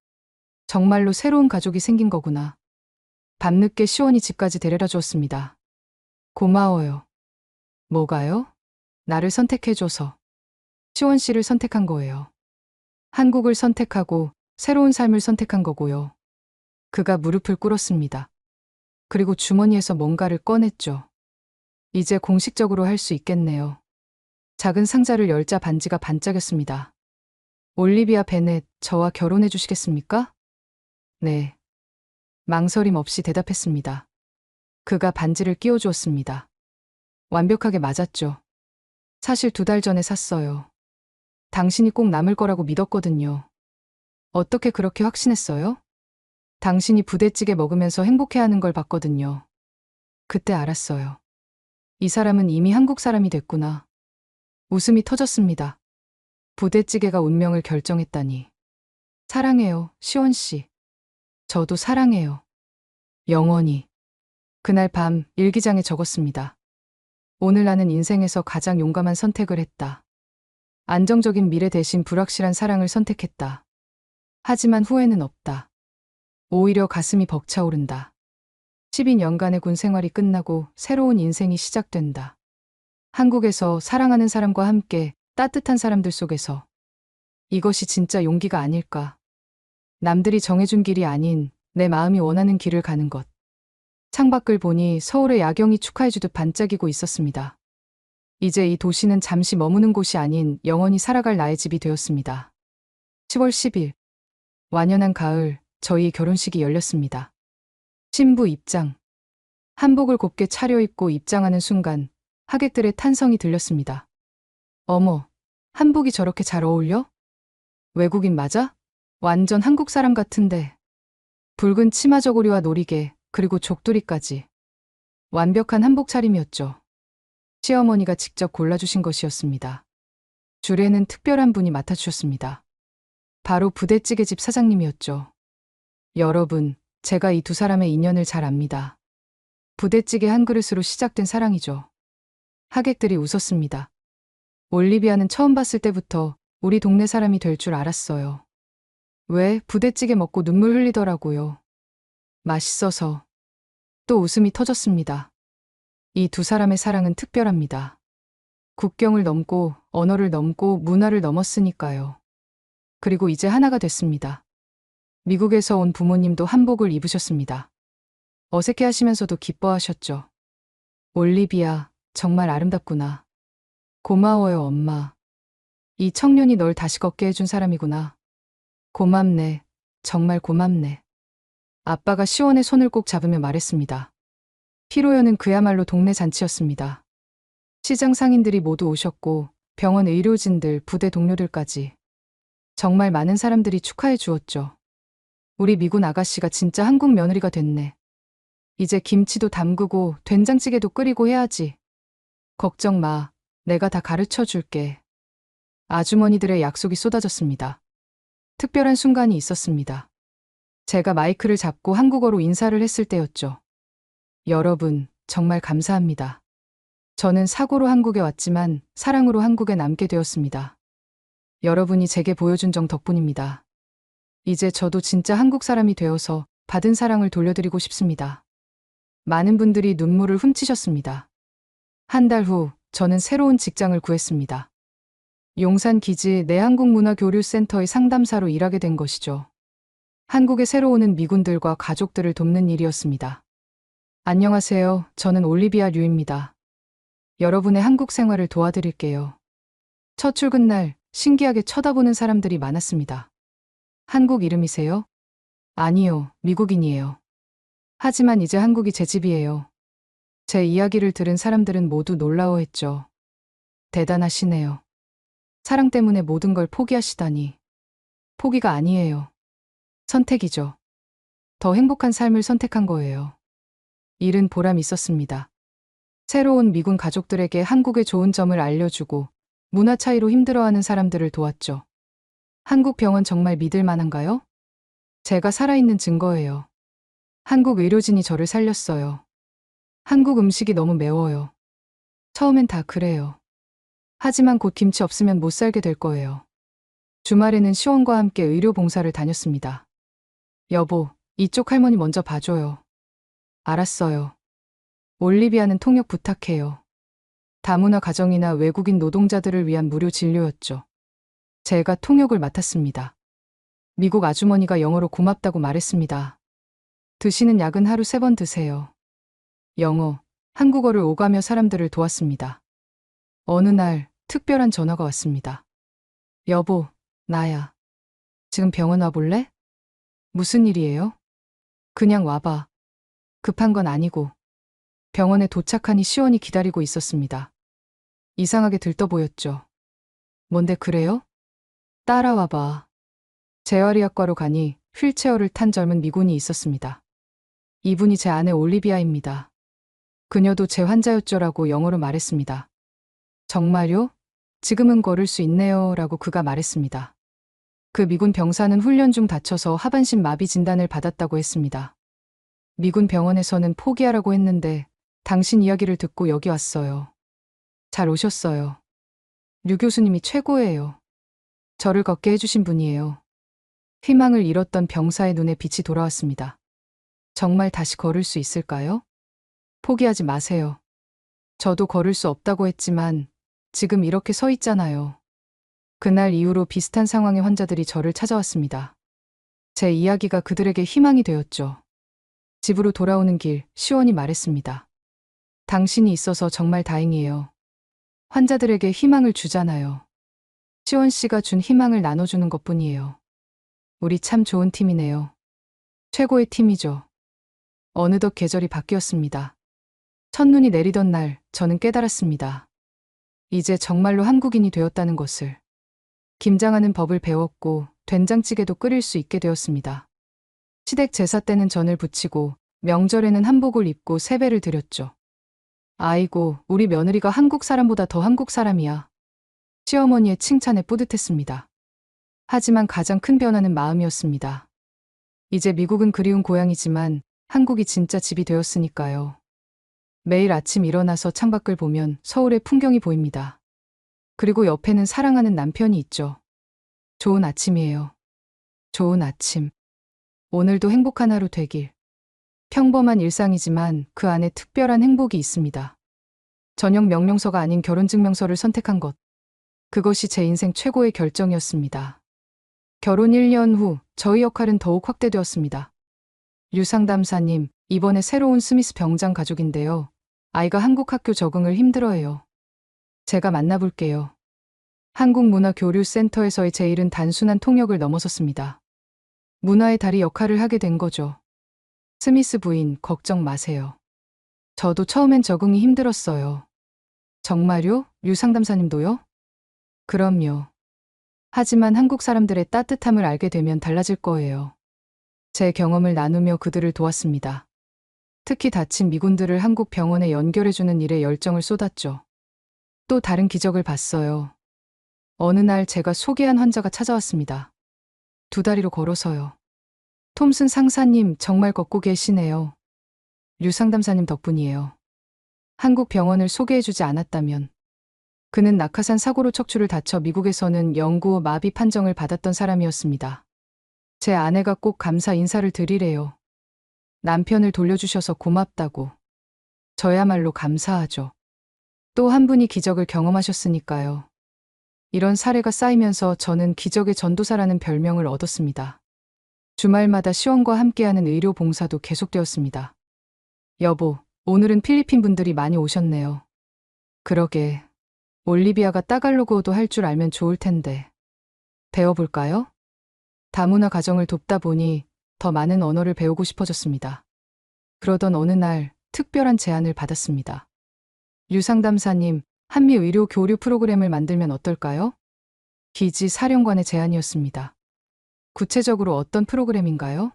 정말로 새로운 가족이 생긴 거구나. 밤늦게 시원이 집까지 데려다 주었습니다. 고마워요. 뭐가요? 나를 선택해줘서. 시원 씨를 선택한 거예요. 한국을 선택하고 새로운 삶을 선택한 거고요. 그가 무릎을 꿇었습니다. 그리고 주머니에서 뭔가를 꺼냈죠. 이제 공식적으로 할 수 있겠네요. 작은 상자를 열자 반지가 반짝였습니다. 올리비아 베넷, 저와 결혼해 주시겠습니까? 네. 망설임 없이 대답했습니다. 그가 반지를 끼워주었습니다. 완벽하게 맞았죠. 사실 2달 전에 샀어요. 당신이 꼭 남을 거라고 믿었거든요. 어떻게 그렇게 확신했어요? 당신이 부대찌개 먹으면서 행복해하는 걸 봤거든요. 그때 알았어요. 이 사람은 이미 한국 사람이 됐구나. 웃음이 터졌습니다. 부대찌개가 운명을 결정했다니. 사랑해요, 시원 씨. 저도 사랑해요. 영원히. 그날 밤 일기장에 적었습니다. 오늘 나는 인생에서 가장 용감한 선택을 했다. 안정적인 미래 대신 불확실한 사랑을 선택했다. 하지만 후회는 없다. 오히려 가슴이 벅차오른다. 12년간의 군 생활이 끝나고 새로운 인생이 시작된다. 한국에서 사랑하는 사람과 함께 따뜻한 사람들 속에서. 이것이 진짜 용기가 아닐까. 남들이 정해준 길이 아닌 내 마음이 원하는 길을 가는 것. 창밖을 보니 서울의 야경이 축하해주듯 반짝이고 있었습니다. 이제 이 도시는 잠시 머무는 곳이 아닌 영원히 살아갈 나의 집이 되었습니다. 10월 10일. 완연한 가을, 저희 결혼식이 열렸습니다. 신부 입장. 한복을 곱게 차려입고 입장하는 순간 하객들의 탄성이 들렸습니다. 어머, 한복이 저렇게 잘 어울려? 외국인 맞아? 완전 한국 사람 같은데. 붉은 치마 저고리와 노리개, 그리고 족두리까지. 완벽한 한복 차림이었죠. 시어머니가 직접 골라주신 것이었습니다. 주례는 특별한 분이 맡아주셨습니다. 바로 부대찌개 집 사장님이었죠. 여러분, 제가 이 2사람의 인연을 잘 압니다. 부대찌개 한 그릇으로 시작된 사랑이죠. 하객들이 웃었습니다. 올리비아는 처음 봤을 때부터 우리 동네 사람이 될 줄 알았어요. 왜 부대찌개 먹고 눈물 흘리더라고요. 맛있어서. 또 웃음이 터졌습니다. 이 2사람의 사랑은 특별합니다. 국경을 넘고 언어를 넘고 문화를 넘었으니까요. 그리고 이제 하나가 됐습니다. 미국에서 온 부모님도 한복을 입으셨습니다. 어색해 하시면서도 기뻐하셨죠. 올리비아, 정말 아름답구나. 고마워요, 엄마. 이 청년이 널 다시 걷게 해준 사람이구나. 고맙네. 정말 고맙네. 아빠가 시원의 손을 꼭 잡으며 말했습니다. 피로연은 그야말로 동네 잔치였습니다. 시장 상인들이 모두 오셨고 병원 의료진들, 부대 동료들까지. 정말 많은 사람들이 축하해 주었죠. 우리 미군 아가씨가 진짜 한국 며느리가 됐네. 이제 김치도 담그고 된장찌개도 끓이고 해야지. 걱정 마. 내가 다 가르쳐 줄게. 아주머니들의 약속이 쏟아졌습니다. 특별한 순간이 있었습니다. 제가 마이크를 잡고 한국어로 인사를 했을 때였죠. 여러분, 정말 감사합니다. 저는 사고로 한국에 왔지만 사랑으로 한국에 남게 되었습니다. 여러분이 제게 보여준 정 덕분입니다. 이제 저도 진짜 한국 사람이 되어서 받은 사랑을 돌려드리고 싶습니다. 많은 분들이 눈물을 훔치셨습니다. 한 달 후, 저는 새로운 직장을 구했습니다. 용산 기지 내한국문화교류센터의 상담사로 일하게 된 것이죠. 한국에 새로 오는 미군들과 가족들을 돕는 일이었습니다. 안녕하세요. 저는 올리비아 류입니다. 여러분의 한국 생활을 도와드릴게요. 첫 출근 날 신기하게 쳐다보는 사람들이 많았습니다. 한국 이름이세요? 아니요, 미국인이에요. 하지만 이제 한국이 제 집이에요. 제 이야기를 들은 사람들은 모두 놀라워했죠. 대단하시네요. 사랑 때문에 모든 걸 포기하시다니. 포기가 아니에요. 선택이죠. 더 행복한 삶을 선택한 거예요. 일은 보람 있었습니다. 새로운 미군 가족들에게 한국의 좋은 점을 알려주고 문화 차이로 힘들어하는 사람들을 도왔죠. 한국 병원 정말 믿을 만한가요? 제가 살아있는 증거예요. 한국 의료진이 저를 살렸어요. 한국 음식이 너무 매워요. 처음엔 다 그래요. 하지만 곧 김치 없으면 못 살게 될 거예요. 주말에는 시원과 함께 의료 봉사를 다녔습니다. 여보, 이쪽 할머니 먼저 봐줘요. 알았어요. 올리비아는 통역 부탁해요. 다문화 가정이나 외국인 노동자들을 위한 무료 진료였죠. 제가 통역을 맡았습니다. 미국 아주머니가 영어로 고맙다고 말했습니다. 드시는 약은 하루 3번 드세요. 영어, 한국어를 오가며 사람들을 도왔습니다. 어느 날 특별한 전화가 왔습니다. 여보, 나야. 지금 병원 와볼래? 무슨 일이에요? 그냥 와봐. 급한 건 아니고. 병원에 도착하니 시원이 기다리고 있었습니다. 이상하게 들떠 보였죠. 뭔데 그래요? 따라와봐. 재활의학과로 가니 휠체어를 탄 젊은 미군이 있었습니다. 이분이 제 아내 올리비아입니다. 그녀도 제 환자였죠라고 영어로 말했습니다. 정말요? 지금은 걸을 수 있네요 라고 그가 말했습니다. 그 미군 병사는 훈련 중 다쳐서 하반신 마비 진단을 받았다고 했습니다. 미군 병원에서는 포기하라고 했는데 당신 이야기를 듣고 여기 왔어요. 잘 오셨어요. 류 교수님이 최고예요. 저를 걷게 해주신 분이에요. 희망을 잃었던 병사의 눈에 빛이 돌아왔습니다. 정말 다시 걸을 수 있을까요? 포기하지 마세요. 저도 걸을 수 없다고 했지만 지금 이렇게 서 있잖아요. 그날 이후로 비슷한 상황의 환자들이 저를 찾아왔습니다. 제 이야기가 그들에게 희망이 되었죠. 집으로 돌아오는 길, 시원이 말했습니다. 당신이 있어서 정말 다행이에요. 환자들에게 희망을 주잖아요. 시원 씨가 준 희망을 나눠주는 것뿐이에요. 우리 참 좋은 팀이네요. 최고의 팀이죠. 어느덧 계절이 바뀌었습니다. 첫눈이 내리던 날 저는 깨달았습니다. 이제 정말로 한국인이 되었다는 것을. 김장하는 법을 배웠고 된장찌개도 끓일 수 있게 되었습니다. 시댁 제사 때는 전을 부치고 명절에는 한복을 입고 세배를 드렸죠. 아이고, 우리 며느리가 한국 사람보다 더 한국 사람이야. 시어머니의 칭찬에 뿌듯했습니다. 하지만 가장 큰 변화는 마음이었습니다. 이제 미국은 그리운 고향이지만 한국이 진짜 집이 되었으니까요. 매일 아침 일어나서 창밖을 보면 서울의 풍경이 보입니다. 그리고 옆에는 사랑하는 남편이 있죠. 좋은 아침이에요. 좋은 아침. 오늘도 행복한 하루 되길. 평범한 일상이지만 그 안에 특별한 행복이 있습니다. 전형 명령서가 아닌 결혼증명서를 선택한 것. 그것이 제 인생 최고의 결정이었습니다. 결혼 1년 후 저희 역할은 더욱 확대되었습니다. 류 상담사님, 이번에 새로운 스미스 병장 가족인데요. 아이가 한국 학교 적응을 힘들어해요. 제가 만나볼게요. 한국문화교류센터에서의 제 일은 단순한 통역을 넘어섰습니다. 문화의 다리 역할을 하게 된 거죠. 스미스 부인, 걱정 마세요. 저도 처음엔 적응이 힘들었어요. 정말요? 류 상담사님도요? 그럼요. 하지만 한국 사람들의 따뜻함을 알게 되면 달라질 거예요. 제 경험을 나누며 그들을 도왔습니다. 특히 다친 미군들을 한국 병원에 연결해주는 일에 열정을 쏟았죠. 또 다른 기적을 봤어요. 어느 날 제가 소개한 환자가 찾아왔습니다. 2다리로 걸어서요. 톰슨 상사님, 정말 걷고 계시네요. 류 상담사님 덕분이에요. 한국 병원을 소개해주지 않았다면 그는 낙하산 사고로 척추를 다쳐 미국에서는 영구 마비 판정을 받았던 사람이었습니다. 제 아내가 꼭 감사 인사를 드리래요. 남편을 돌려주셔서 고맙다고. 저야말로 감사하죠. 또 한 분이 기적을 경험하셨으니까요. 이런 사례가 쌓이면서 저는 기적의 전도사라는 별명을 얻었습니다. 주말마다 시원과 함께하는 의료 봉사도 계속되었습니다. 여보, 오늘은 필리핀 분들이 많이 오셨네요. 그러게. 올리비아가 따갈로그어도 할 줄 알면 좋을 텐데. 배워볼까요? 다문화 가정을 돕다 보니 더 많은 언어를 배우고 싶어졌습니다. 그러던 어느 날 특별한 제안을 받았습니다. 유상담사님, 한미 의료 교류 프로그램을 만들면 어떨까요? 기지 사령관의 제안이었습니다. 구체적으로 어떤 프로그램인가요?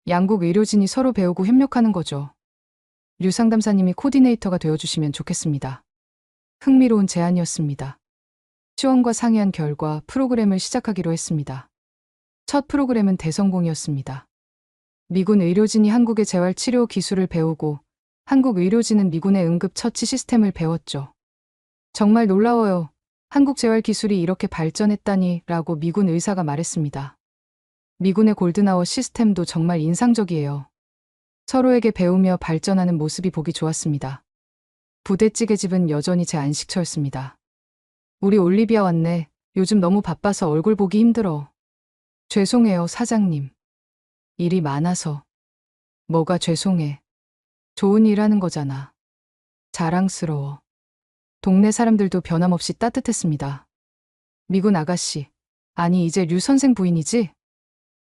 양국 의료진이 서로 배우고 협력하는 거죠. 유상담사님이 코디네이터가 되어주시면 좋겠습니다. 흥미로운 제안이었습니다. 시원과 상의한 결과 프로그램을 시작하기로 했습니다. 첫 프로그램은 대성공이었습니다. 미군 의료진이 한국의 재활치료 기술을 배우고 한국 의료진은 미군의 응급처치 시스템을 배웠죠. 정말 놀라워요. 한국 재활 기술이 이렇게 발전했다니 라고 미군 의사가 말했습니다. 미군의 골든아워 시스템도 정말 인상적이에요. 서로에게 배우며 발전하는 모습이 보기 좋았습니다. 부대찌개집은 여전히 제 안식처였습니다. 우리 올리비아 왔네. 요즘 너무 바빠서 얼굴 보기 힘들어. 죄송해요, 사장님. 일이 많아서. 뭐가 죄송해. 좋은 일 하는 거잖아. 자랑스러워. 동네 사람들도 변함없이 따뜻했습니다. 미군 아가씨. 아니, 이제 류 선생 부인이지?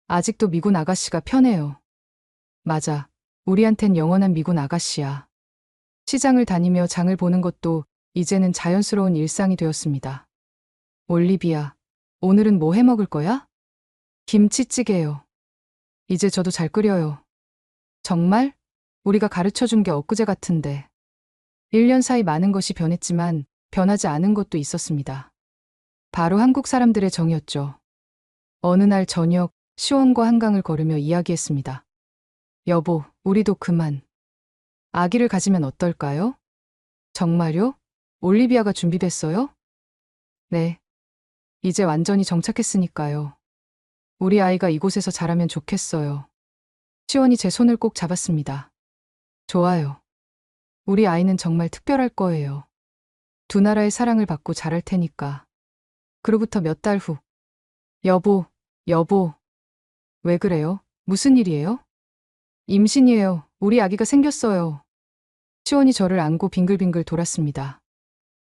아직도 미군 아가씨가 편해요. 맞아. 우리한텐 영원한 미군 아가씨야. 시장을 다니며 장을 보는 것도 이제는 자연스러운 일상이 되었습니다. 올리비아, 오늘은 뭐 해 먹을 거야? 김치찌개요. 이제 저도 잘 끓여요. 정말? 우리가 가르쳐 준 게 엊그제 같은데. 1년 사이 많은 것이 변했지만 변하지 않은 것도 있었습니다. 바로 한국 사람들의 정이었죠. 어느 날 저녁, 시원과 한강을 걸으며 이야기했습니다. 여보, 우리도 그만. 아기를 가지면 어떨까요? 정말요? 올리비아가 준비됐어요? 네. 이제 완전히 정착했으니까요. 우리 아이가 이곳에서 자라면 좋겠어요. 시원이 제 손을 꼭 잡았습니다. 좋아요. 우리 아이는 정말 특별할 거예요. 두 나라의 사랑을 받고 자랄 테니까. 그로부터 몇 달 후. 여보, 여보. 왜 그래요? 무슨 일이에요? 임신이에요. 우리 아기가 생겼어요. 시원이 저를 안고 빙글빙글 돌았습니다.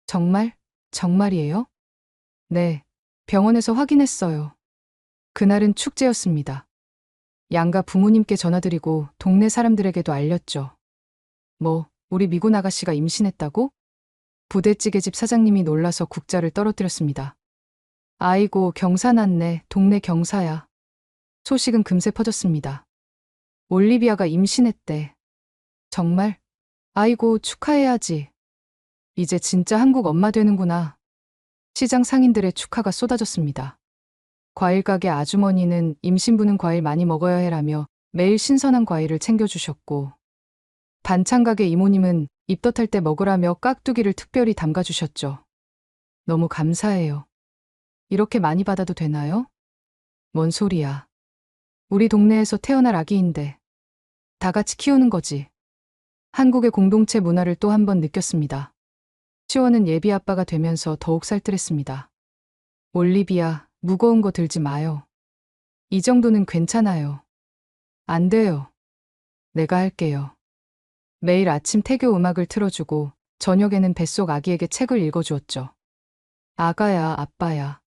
정말? 정말이에요? 네. 병원에서 확인했어요. 그날은 축제였습니다. 양가 부모님께 전화드리고 동네 사람들에게도 알렸죠. 뭐, 우리 미군 아가씨가 임신했다고? 부대찌개집 사장님이 놀라서 국자를 떨어뜨렸습니다. 아이고, 경사 났네. 동네 경사야. 소식은 금세 퍼졌습니다. 올리비아가 임신했대. 정말? 아이고, 축하해야지. 이제 진짜 한국 엄마 되는구나. 시장 상인들의 축하가 쏟아졌습니다. 과일 가게 아주머니는 임신부는 과일 많이 먹어야 해라며 매일 신선한 과일을 챙겨주셨고, 반찬 가게 이모님은 입덧할 때 먹으라며 깍두기를 특별히 담가주셨죠. 너무 감사해요. 이렇게 많이 받아도 되나요? 뭔 소리야. 우리 동네에서 태어날 아기인데 다 같이 키우는 거지. 한국의 공동체 문화를 또 한 번 느꼈습니다. 시원은 예비 아빠가 되면서 더욱 살뜰했습니다. 올리비아, 무거운 거 들지 마요. 이 정도는 괜찮아요. 안 돼요. 내가 할게요. 매일 아침 태교 음악을 틀어주고 저녁에는 뱃속 아기에게 책을 읽어주었죠. 아가야, 아빠야.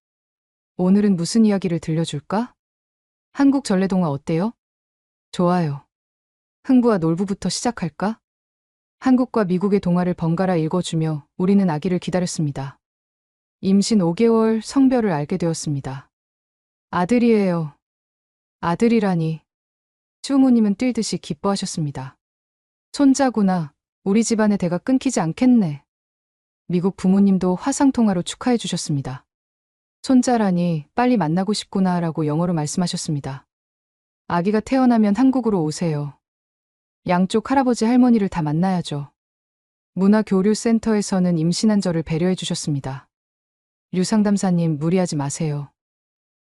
오늘은 무슨 이야기를 들려줄까? 한국 전래동화 어때요? 좋아요. 흥부와 놀부부터 시작할까? 한국과 미국의 동화를 번갈아 읽어주며 우리는 아기를 기다렸습니다. 임신 5개월 성별을 알게 되었습니다. 아들이에요. 아들이라니. 시부모님은 뛸듯이 기뻐하셨습니다. 손자구나. 우리 집안의 대가 끊기지 않겠네. 미국 부모님도 화상통화로 축하해 주셨습니다. 손자라니 빨리 만나고 싶구나 라고 영어로 말씀하셨습니다. 아기가 태어나면 한국으로 오세요. 양쪽 할아버지 할머니를 다 만나야죠. 문화교류센터에서는 임신한 저를 배려해 주셨습니다. 류상담사님, 무리하지 마세요.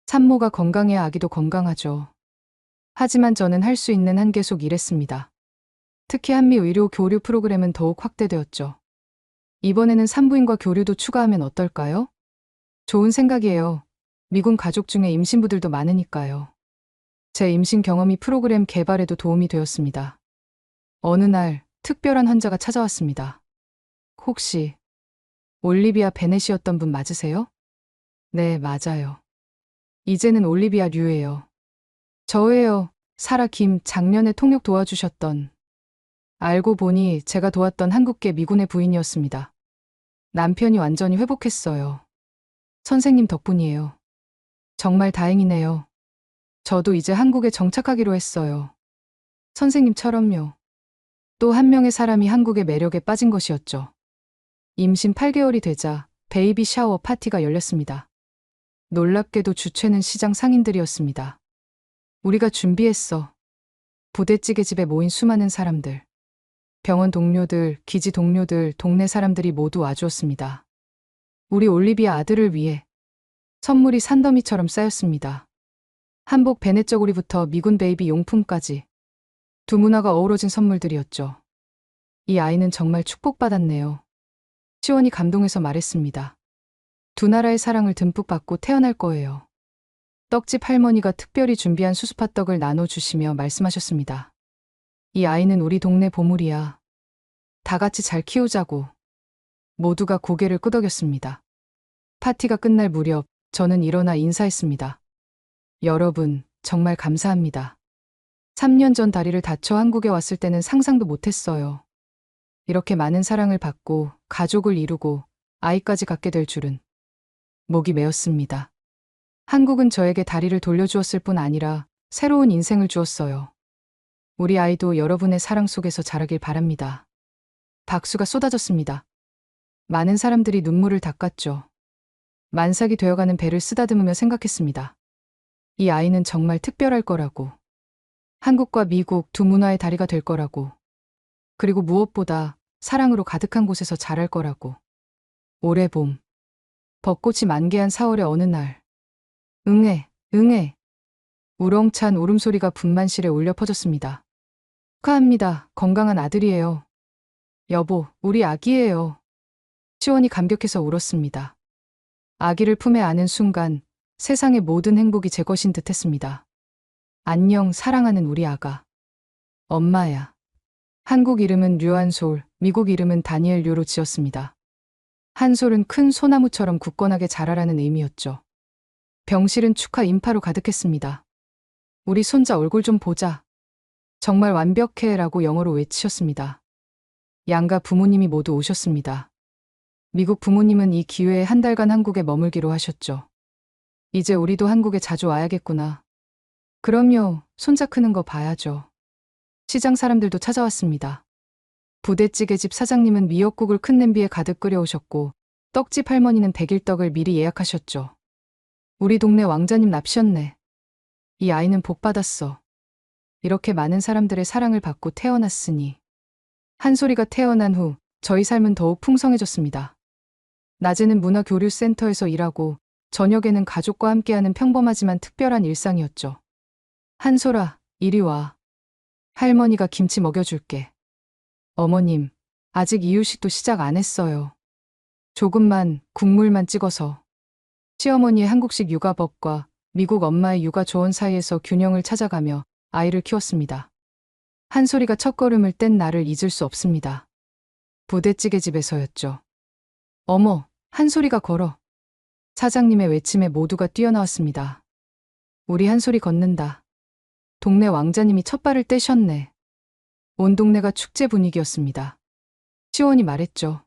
산모가 건강해야 아기도 건강하죠. 하지만 저는 할 수 있는 한계 속 일했습니다. 특히 한미 의료 교류 프로그램은 더욱 확대되었죠. 이번에는 산부인과 교류도 추가하면 어떨까요? 좋은 생각이에요. 미군 가족 중에 임신부들도 많으니까요. 제 임신 경험이 프로그램 개발에도 도움이 되었습니다. 어느 날 특별한 환자가 찾아왔습니다. 혹시 올리비아 베넷이었던 분 맞으세요? 네, 맞아요. 이제는 올리비아 류예요. 저예요. 사라 김 작년에 통역 도와주셨던. 알고 보니 제가 도왔던 한국계 미군의 부인이었습니다. 남편이 완전히 회복했어요. 선생님 덕분이에요. 정말 다행이네요. 저도 이제 한국에 정착하기로 했어요. 선생님처럼요. 또 한 명의 사람이 한국의 매력에 빠진 것이었죠. 임신 8개월이 되자 베이비 샤워 파티가 열렸습니다. 놀랍게도 주최는 시장 상인들이었습니다. 우리가 준비했어. 부대찌개 집에 모인 수많은 사람들. 병원 동료들, 기지 동료들, 동네 사람들이 모두 와주었습니다. 우리 올리비아 아들을 위해 선물이 산더미처럼 쌓였습니다. 한복 베넷 저고리부터 미군 베이비 용품까지 두 문화가 어우러진 선물들이었죠. 이 아이는 정말 축복받았네요. 시원이 감동해서 말했습니다. 두 나라의 사랑을 듬뿍 받고 태어날 거예요. 떡집 할머니가 특별히 준비한 수수팥떡을 나눠주시며 말씀하셨습니다. 이 아이는 우리 동네 보물이야. 다 같이 잘 키우자고. 모두가 고개를 끄덕였습니다. 파티가 끝날 무렵 저는 일어나 인사했습니다. 여러분, 정말 감사합니다. 3년 전 다리를 다쳐 한국에 왔을 때는 상상도 못했어요. 이렇게 많은 사랑을 받고 가족을 이루고 아이까지 갖게 될 줄은. 목이 메었습니다. 한국은 저에게 다리를 돌려주었을 뿐 아니라 새로운 인생을 주었어요. 우리 아이도 여러분의 사랑 속에서 자라길 바랍니다. 박수가 쏟아졌습니다. 많은 사람들이 눈물을 닦았죠. 만삭이 되어가는 배를 쓰다듬으며 생각했습니다. 이 아이는 정말 특별할 거라고. 한국과 미국 두 문화의 다리가 될 거라고. 그리고 무엇보다 사랑으로 가득한 곳에서 자랄 거라고. 올해 봄. 벚꽃이 만개한 4월의 어느 날. 응애, 응애. 우렁찬 울음소리가 분만실에 울려 퍼졌습니다. 축하합니다. 건강한 아들이에요. 여보, 우리 아기예요. 시원이 감격해서 울었습니다. 아기를 품에 안은 순간 세상의 모든 행복이 제 것인 듯 했습니다. 안녕, 사랑하는 우리 아가. 엄마야. 한국 이름은 류한솔, 미국 이름은 다니엘 류로 지었습니다. 한솔은 큰 소나무처럼 굳건하게 자라라는 의미였죠. 병실은 축하 인파로 가득했습니다. 우리 손자 얼굴 좀 보자. 정말 완벽해 라고 영어로 외치셨습니다. 양가 부모님이 모두 오셨습니다. 미국 부모님은 이 기회에 한 달간 한국에 머물기로 하셨죠. 이제 우리도 한국에 자주 와야겠구나. 그럼요, 손자 크는 거 봐야죠. 시장 사람들도 찾아왔습니다. 부대찌개집 사장님은 미역국을 큰 냄비에 가득 끓여오셨고 떡집 할머니는 백일떡을 미리 예약하셨죠. 우리 동네 왕자님 납셨네. 이 아이는 복 받았어. 이렇게 많은 사람들의 사랑을 받고 태어났으니. 한솔이가 태어난 후 저희 삶은 더욱 풍성해졌습니다. 낮에는 문화교류센터에서 일하고 저녁에는 가족과 함께하는 평범하지만 특별한 일상이었죠. 한솔아, 이리 와. 할머니가 김치 먹여줄게. 어머님, 아직 이유식도 시작 안 했어요. 조금만, 국물만 찍어서. 시어머니의 한국식 육아법과 미국 엄마의 육아 조언 사이에서 균형을 찾아가며 아이를 키웠습니다. 한솔이가 첫걸음을 뗀 날을 잊을 수 없습니다. 부대찌개 집에서였죠. 어머, 한솔이가 걸어. 사장님의 외침에 모두가 뛰어나왔습니다. 우리 한솔이 걷는다. 동네 왕자님이 첫 발을 떼셨네. 온 동네가 축제 분위기였습니다. 시원이 말했죠.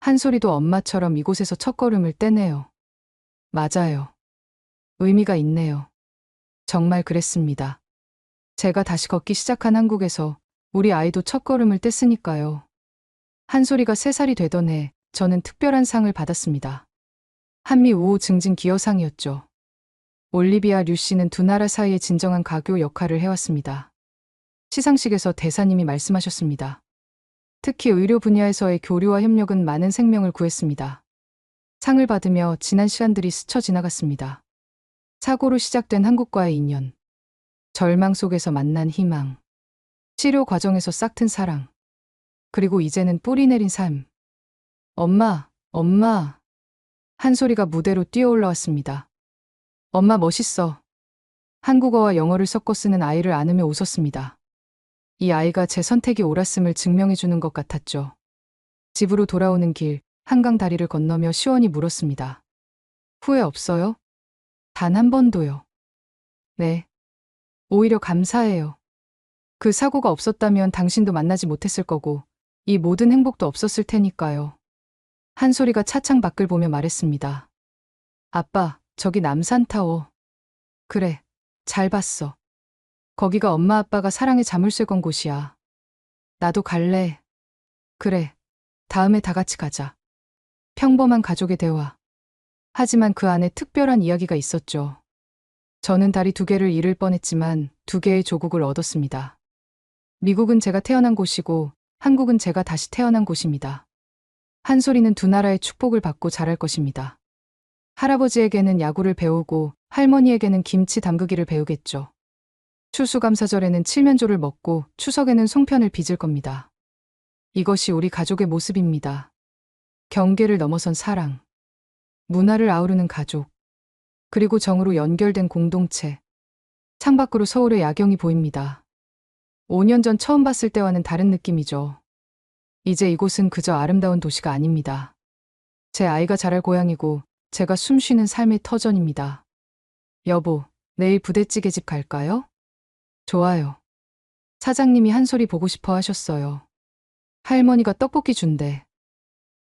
한솔이도 엄마처럼 이곳에서 첫걸음을 떼네요. 맞아요. 의미가 있네요. 정말 그랬습니다. 제가 다시 걷기 시작한 한국에서 우리 아이도 첫걸음을 뗐으니까요. 한솔이가 3살이 되던 해 저는 특별한 상을 받았습니다. 한미 우호 증진 기여상이었죠. 올리비아 류 씨는 두 나라 사이의 진정한 가교 역할을 해왔습니다. 시상식에서 대사님이 말씀하셨습니다. 특히 의료 분야에서의 교류와 협력은 많은 생명을 구했습니다. 상을 받으며 지난 시간들이 스쳐 지나갔습니다. 사고로 시작된 한국과의 인연, 절망 속에서 만난 희망, 치료 과정에서 싹튼 사랑, 그리고 이제는 뿌리 내린 삶. 엄마, 엄마. 한솔이가 무대로 뛰어 올라왔습니다. 엄마 멋있어. 한국어와 영어를 섞어 쓰는 아이를 안으며 웃었습니다. 이 아이가 제 선택이 옳았음을 증명해주는 것 같았죠. 집으로 돌아오는 길, 한강 다리를 건너며 시원히 물었습니다. 후회 없어요? 단 한 번도요. 네. 오히려 감사해요. 그 사고가 없었다면 당신도 만나지 못했을 거고, 이 모든 행복도 없었을 테니까요. 한솔이가 차창 밖을 보며 말했습니다. 아빠, 저기 남산타워. 그래, 잘 봤어. 거기가 엄마 아빠가 사랑의 자물쇠 건 곳이야. 나도 갈래. 그래, 다음에 다 같이 가자. 평범한 가족의 대화. 하지만 그 안에 특별한 이야기가 있었죠. 저는 다리 2개를 잃을 뻔했지만 2개의 조국을 얻었습니다. 미국은 제가 태어난 곳이고 한국은 제가 다시 태어난 곳입니다. 한솔이는 2 나라의 축복을 받고 자랄 것입니다. 할아버지에게는 야구를 배우고 할머니에게는 김치 담그기를 배우겠죠. 추수감사절에는 칠면조를 먹고 추석에는 송편을 빚을 겁니다. 이것이 우리 가족의 모습입니다. 경계를 넘어선 사랑, 문화를 아우르는 가족, 그리고 정으로 연결된 공동체. 창밖으로 서울의 야경이 보입니다. 5년 전 처음 봤을 때와는 다른 느낌이죠. 이제 이곳은 그저 아름다운 도시가 아닙니다. 제 아이가 자랄 고향이고 제가 숨쉬는 삶의 터전입니다. 여보, 내일 부대찌개집 갈까요? 좋아요. 사장님이 한솔이 보고 싶어 하셨어요. 할머니가 떡볶이 준대.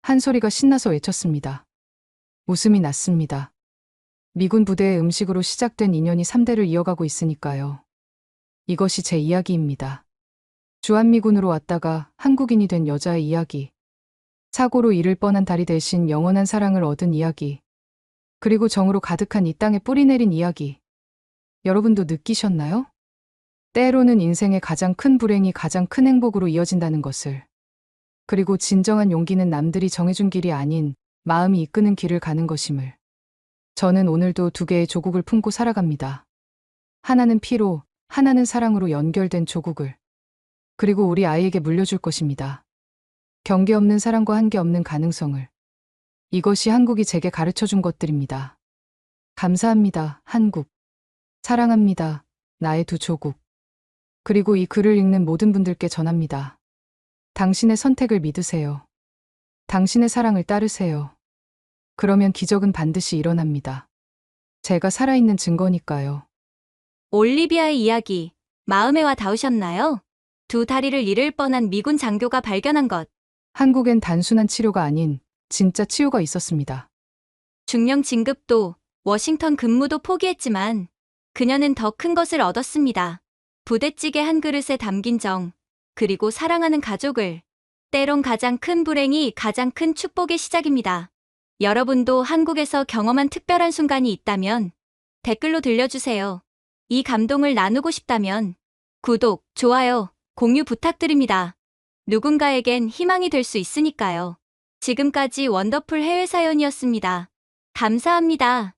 한솔이가 신나서 외쳤습니다. 웃음이 났습니다. 미군 부대의 음식으로 시작된 인연이 3대를 이어가고 있으니까요. 이것이 제 이야기입니다. 주한미군으로 왔다가 한국인이 된 여자의 이야기. 사고로 잃을 뻔한 다리 대신 영원한 사랑을 얻은 이야기. 그리고 정으로 가득한 이 땅에 뿌리 내린 이야기. 여러분도 느끼셨나요? 때로는 인생의 가장 큰 불행이 가장 큰 행복으로 이어진다는 것을. 그리고 진정한 용기는 남들이 정해준 길이 아닌 마음이 이끄는 길을 가는 것임을. 저는 오늘도 2개의 조국을 품고 살아갑니다. 하나는 피로, 하나는 사랑으로 연결된 조국을. 그리고 우리 아이에게 물려줄 것입니다. 경계 없는 사랑과 한계 없는 가능성을. 이것이 한국이 제게 가르쳐준 것들입니다. 감사합니다, 한국. 사랑합니다, 나의 2 조국. 그리고 이 글을 읽는 모든 분들께 전합니다. 당신의 선택을 믿으세요. 당신의 사랑을 따르세요. 그러면 기적은 반드시 일어납니다. 제가 살아있는 증거니까요. 올리비아의 이야기, 마음에 와 닿으셨나요? 2 다리를 잃을 뻔한 미군 장교가 발견한 것. 한국엔 단순한 치료가 아닌 진짜 치유가 있었습니다. 중령 진급도, 워싱턴 근무도 포기했지만 그녀는 더 큰 것을 얻었습니다. 부대찌개 한 그릇에 담긴 정, 그리고 사랑하는 가족을. 때론 가장 큰 불행이 가장 큰 축복의 시작입니다. 여러분도 한국에서 경험한 특별한 순간이 있다면 댓글로 들려주세요. 이 감동을 나누고 싶다면 구독, 좋아요, 공유 부탁드립니다. 누군가에겐 희망이 될 수 있으니까요. 지금까지 원더풀 해외 사연이었습니다. 감사합니다.